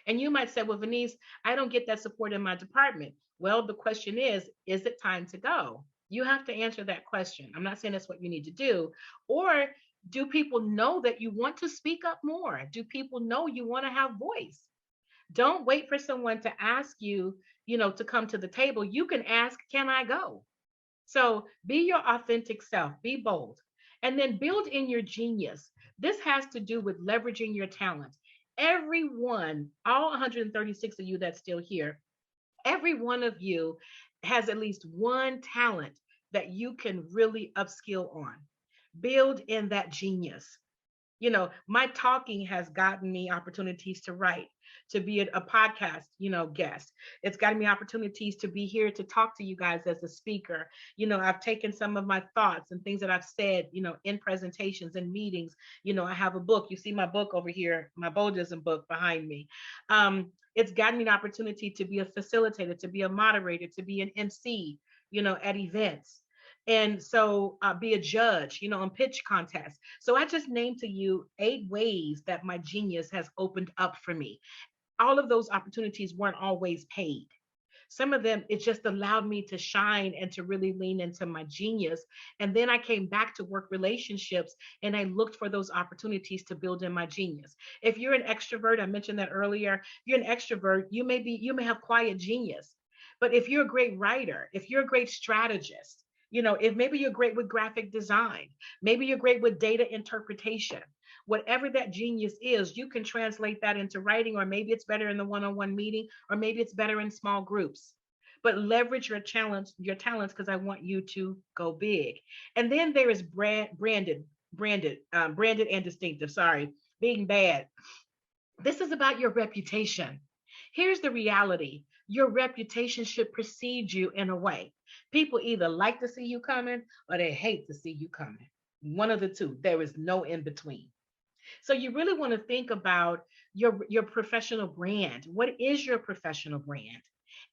And you might say, well, Vaneese, I don't get that support in my department. Well, the question is it time to go? You have to answer that question. I'm not saying that's what you need to do. Or do people know that you want to speak up more? Do people know you want to have voice? Don't wait for someone to ask you, to come to the table. You can ask, can I go? So be your authentic self, be bold, and then build in your genius. This has to do with leveraging your talent. Everyone, all 136 of you that's still here, every one of you has at least one talent that you can really upskill on. Build in that genius. My talking has gotten me opportunities to write, to be a podcast, guest. It's gotten me opportunities to be here to talk to you guys as a speaker. I've taken some of my thoughts and things that I've said, in presentations and meetings. I have a book. You see my book over here, my Buddhism book behind me. It's gotten me an opportunity to be a facilitator, to be a moderator, to be an MC, at events, and so be a judge, on pitch contests. So I just named to you 8 ways that my genius has opened up for me. All of those opportunities weren't always paid. Some of them, it just allowed me to shine and to really lean into my genius. And then I came back to work relationships and I looked for those opportunities to build in my genius. If you're an extrovert, I mentioned that earlier, if you're an extrovert, you may have quiet genius. But if you're a great writer, if you're a great strategist, if maybe you're great with graphic design, maybe you're great with data interpretation, whatever that genius is, you can translate that into writing, or maybe it's better in the one-on-one meeting, or maybe it's better in small groups. But leverage your talents, because I want you to go big. And then there is branded and distinctive. Sorry, being bad. This is about your reputation. Here's the reality: your reputation should precede you in a way. People either like to see you coming or they hate to see you coming. One of the two. There is no in between. So you really want to think about your professional brand. What is your professional brand?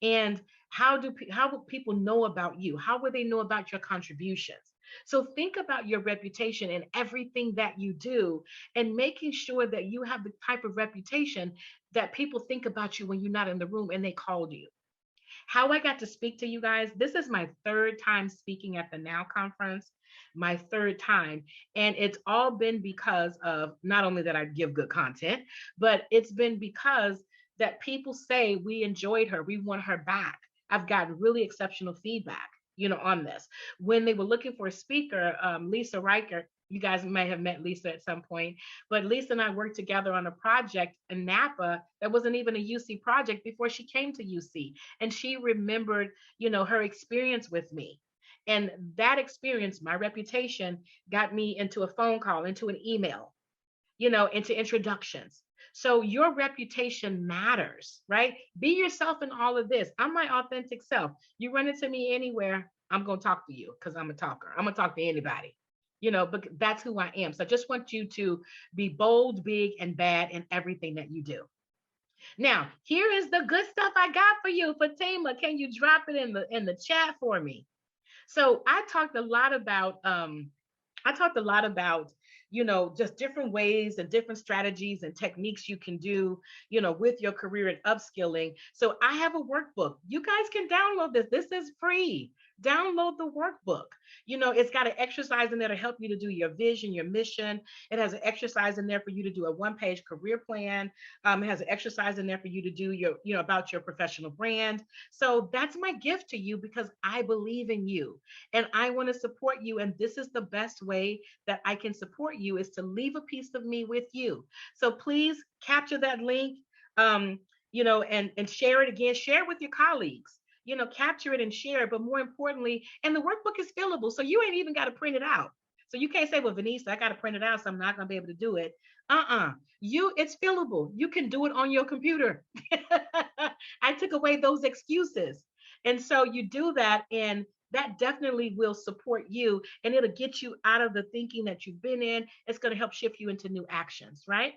And how will people know about you? How will they know about your contributions? So think about your reputation and everything that you do, and making sure that you have the type of reputation that people think about you when you're not in the room and they called you. How I got to speak to you guys, this is my third time speaking at the Now conference, my third time. And it's all been because of not only that I give good content, but it's been because that people say we enjoyed her, we want her back. I've gotten really exceptional feedback, on this. When they were looking for a speaker, Lisa Riker, you guys may have met Lisa at some point, but Lisa and I worked together on a project in Napa that wasn't even a UC project before she came to UC. And she remembered, her experience with me. And that experience, my reputation, got me into a phone call, into an email, into introductions. So your reputation matters, right? Be yourself in all of this. I'm my authentic self. You run into me anywhere, I'm going to talk to you because I'm a talker. I'm going to talk to anybody, but that's who I am. So I just want you to be bold, big, and bad in everything that you do. Now, here is the good stuff I got for you. Fatima, can you drop it in the chat for me? So I talked a lot about, just different ways and different strategies and techniques you can do, with your career and upskilling. So I have a workbook. You guys can download this. This is free. Download the workbook. It's got an exercise in there to help you to do your vision, your mission. It has an exercise in there for you to do a one-page career plan. It has an exercise in there for you to do about your professional brand. So that's my gift to you because I believe in you and I want to support you. And this is the best way that I can support you, is to leave a piece of me with you. So please capture that link, and share it again. Share it with your colleagues. Capture it and share it. But more importantly, and the workbook is fillable, so you ain't even got to print it out. So you can't say, well, Vaneese, I got to print it out, so I'm not going to be able to do it. It's fillable. You can do it on your computer. I took away those excuses. And so you do that, and that definitely will support you, and it'll get you out of the thinking that you've been in. It's going to help shift you into new actions, right?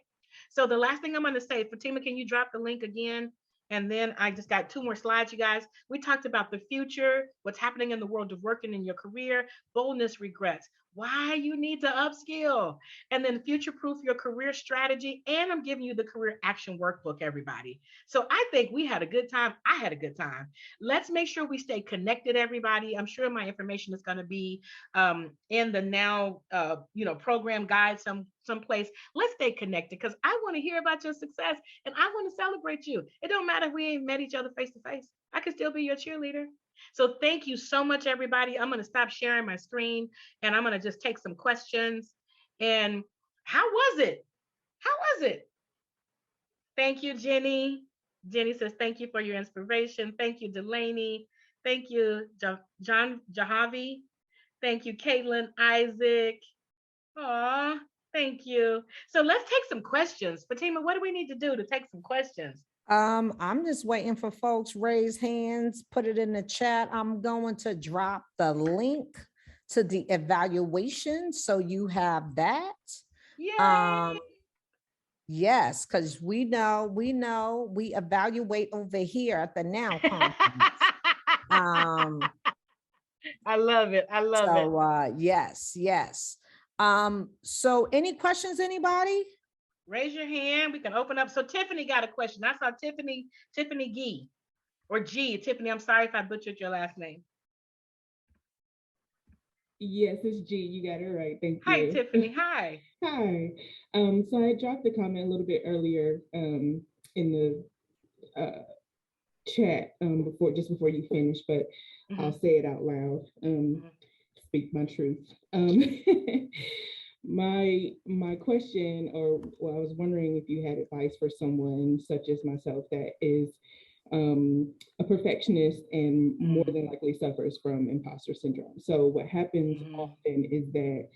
So the last thing I'm going to say, Fatima, can you drop the link again? And then I just got 2 more slides, you guys. We talked about the future, what's happening in the world of working in your career, boldness, regrets. why you need to upskill, and then future proof your career strategy. And I'm giving you the career action workbook, everybody. So I think we had a good time. I had a good time. Let's make sure we stay connected, everybody. I'm sure my information is going to be in the now, program guide someplace. Let's stay connected because I want to hear about your success and I want to celebrate you. It don't matter if we ain't met each other face to face. I can still be your cheerleader. So thank you so much, everybody. I'm going to stop sharing my screen and I'm going to just take some questions. And how was it? How was it? Thank you, Jenny. Jenny says, thank you for your inspiration. Thank you, Delaney. Thank you, John Jahavi. Thank you, Caitlin, Isaac. Aw, thank you. So let's take some questions. Fatima, what do we need to do to take some questions? I'm just waiting for folks raise hands, put it in the chat. I'm going to drop the link to the evaluation so you have that. Yay! Yes, because we we evaluate over here at the Now Conference. I love it. I love it. So yes. So any questions, anybody? Raise your hand. We can open up. So Tiffany got a question. I saw Tiffany Gee or G. Tiffany, I'm sorry if I butchered your last name. Yes, it's G. You got it right. Thank you. Hi, Tiffany. Hi. Hi. So I dropped the comment a little bit earlier in the chat before you finish, but I'll say it out loud. Speak my truth. My question, I was wondering if you had advice for someone such as myself that is a perfectionist and more than likely suffers from imposter syndrome. So what happens often is that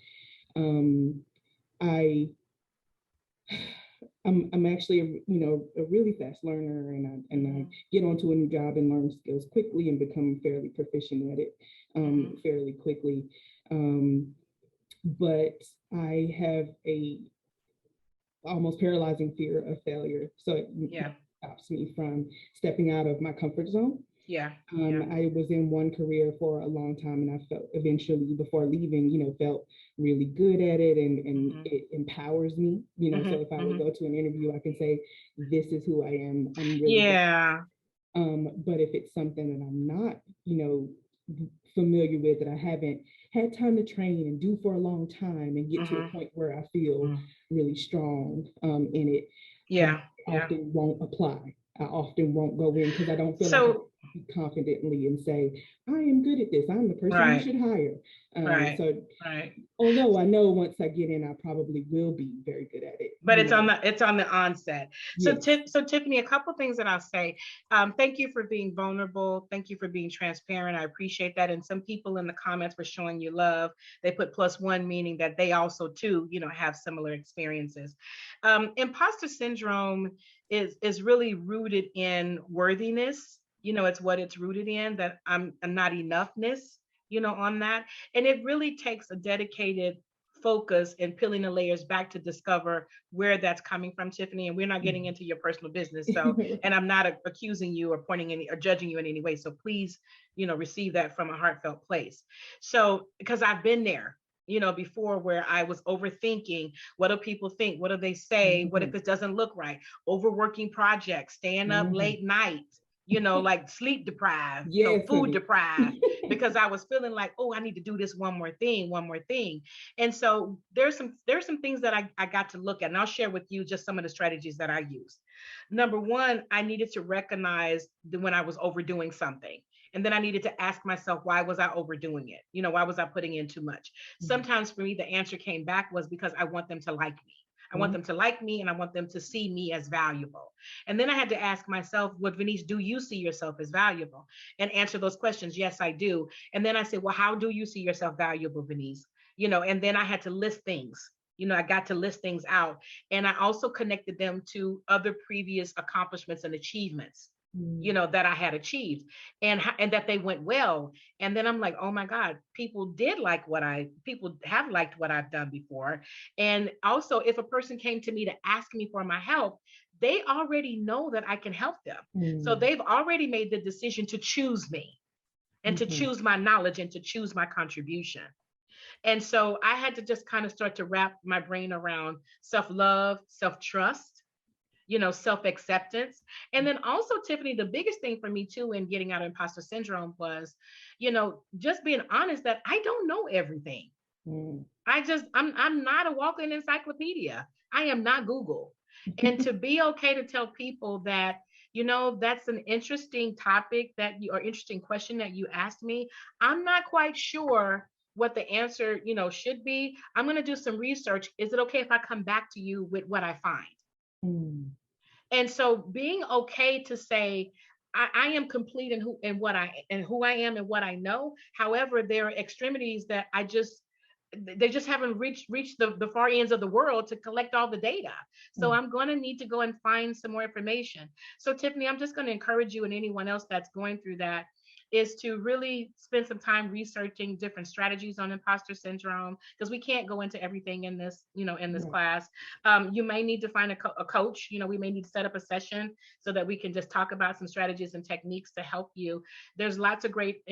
I'm actually a really fast learner, and I get onto a new job and learn skills quickly and become fairly proficient at it fairly quickly. But I have a almost paralyzing fear of failure. So it stops me from stepping out of my comfort zone. I was in one career for a long time, and I felt eventually before leaving, felt really good at it, and it empowers me, so if I would go to an interview, I can say, this is who I am. I'm really good. But if it's something that I'm not, familiar with, that I haven't had time to train and do for a long time and get to a point where I feel really strong in it, I often won't apply. I often won't go in because I don't feel like I can speak confidently and say, I am good at this. I'm the person you should hire. Although I know once I get in, I probably will be very good at it. But it's on the onset. So, so Tiffany, a couple of things that I'll say. Thank you for being vulnerable. Thank you for being transparent. I appreciate that. And some people in the comments were showing you love. They put +1, meaning that they also too, have similar experiences. Imposter syndrome is really rooted in worthiness. It's what it's rooted in, that I'm not enoughness, on that. And it really takes a dedicated focus and peeling the layers back to discover where that's coming from, Tiffany. And we're not getting into your personal business. So, and I'm not accusing you or or judging you in any way. So please, receive that from a heartfelt place. So, because I've been there, before, where I was overthinking, what do people think? What do they say? What if it doesn't look right? Overworking projects, staying up late nights, like sleep deprived, food deprived, because I was feeling like, oh, I need to do this one more thing. And so there's some things that I got to look at, and I'll share with you just some of the strategies that I used. Number one, I needed to recognize when I was overdoing something. And then I needed to ask myself, why was I overdoing it? Why was I putting in too much? Sometimes for me, the answer came back was because I want them to like me. I want them to like me, and I want them to see me as valuable. And then I had to ask myself, what, Vaneese, do you see yourself as valuable? And answer those questions. Yes, I do. And then I said, well, how do you see yourself valuable, Vaneese? And then I had to list things. I got to list things out. And I also connected them to other previous accomplishments and achievements, that I had achieved, and that they went well. And then I'm like, oh my God, people have liked what I've done before. And also, if a person came to me to ask me for my help, they already know that I can help them. So they've already made the decision to choose me and to choose my knowledge and to choose my contribution. And so I had to just kind of start to wrap my brain around self-love, self-trust, self-acceptance. And then also, Tiffany, the biggest thing for me too in getting out of imposter syndrome was, just being honest that I don't know everything. I'm not a walking encyclopedia. I am not Google. And to be okay to tell people that, that's an interesting topic or interesting question that you asked me. I'm not quite sure what the answer, should be. I'm going to do some research. Is it okay if I come back to you with what I find? And so being okay to say, I am complete in who I am and what I know. However, there are extremities that they just haven't reached the far ends of the world to collect all the data. So I'm going to need to go and find some more information. So Tiffany, I'm just going to encourage you and anyone else that's going through that is to really spend some time researching different strategies on imposter syndrome, because we can't go into everything in this, in this class. You may need to find a coach. We may need to set up a session so that we can just talk about some strategies and techniques to help you. There's lots of great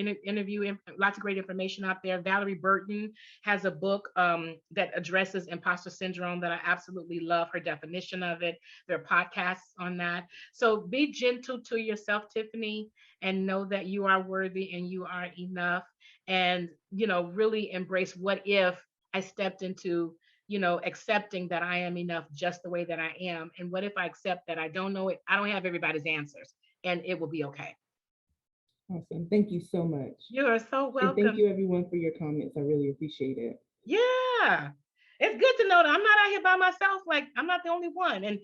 lots of great information out there. Valerie Burton has a book that addresses imposter syndrome that I absolutely love her definition of it. There are podcasts on that. So be gentle to yourself, Tiffany, and know that you are worthy and you are enough. And, really embrace what if I stepped into, accepting that I am enough just the way that I am. And what if I accept that I don't know it? I don't have everybody's answers, and it will be okay. Awesome. Thank you so much. You are so welcome. And thank you everyone for your comments. I really appreciate it. Yeah. It's good to know that I'm not out here by myself. Like, I'm not the only one. And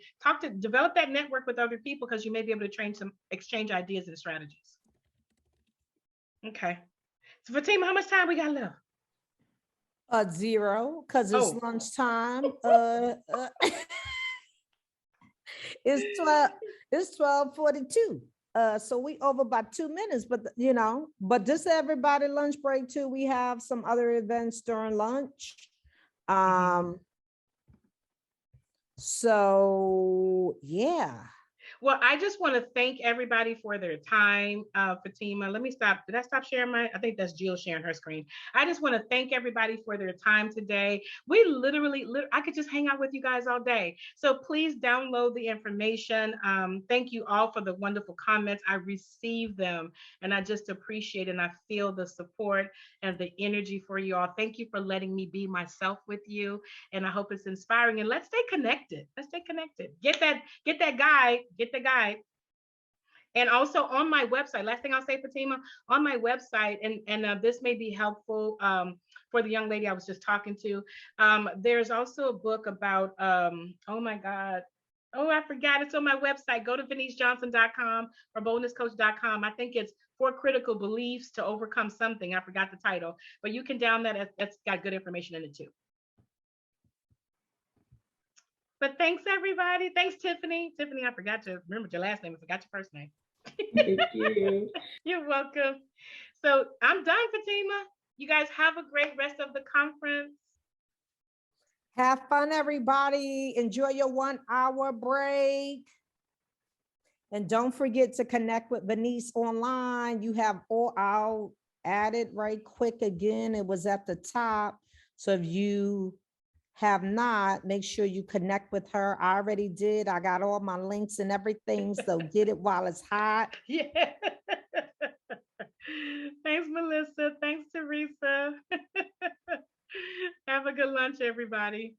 develop that network with other people, because you may be able to exchange ideas and strategies. Okay. So Fatima, how much time we got left? 0, because it's lunchtime. It's 12:42. So we over by 2 minutes, but this everybody lunch break too. We have some other events during lunch. So yeah. Well, I just want to thank everybody for their time. Fatima, let me stop. Did I stop sharing I think that's Jill sharing her screen. I just want to thank everybody for their time today. We literally, I could just hang out with you guys all day. So please download the information. Thank you all for the wonderful comments. I receive them and I just appreciate it. And I feel the support and the energy for you all. Thank you for letting me be myself with you. And I hope it's inspiring. And let's stay connected. Get that guide. And also on my website, last thing I'll say, Fatima, on my website, and this may be helpful for the young lady I was just talking to. There's also a book about, oh my God. Oh, I forgot. It's on my website. Go to VaneeseJohnson.com or boldnesscoach.com. I think it's 4 Critical Beliefs to Overcome Something. I forgot the title, but you can download that. That's got good information in it too. But thanks, everybody. Thanks, Tiffany. Tiffany, I forgot to remember your last name. I forgot your first name. Thank you. You're welcome. So I'm done, Fatima. You guys have a great rest of the conference. Have fun, everybody. Enjoy your 1-hour break. And don't forget to connect with Vaneese online. You have I'll add it right quick again. It was at the top. So if you have not, make sure you connect with her. I already did. I got all my links and everything. So get it while it's hot. Yeah. Thanks, Melissa. Thanks, Teresa. Have a good lunch, everybody.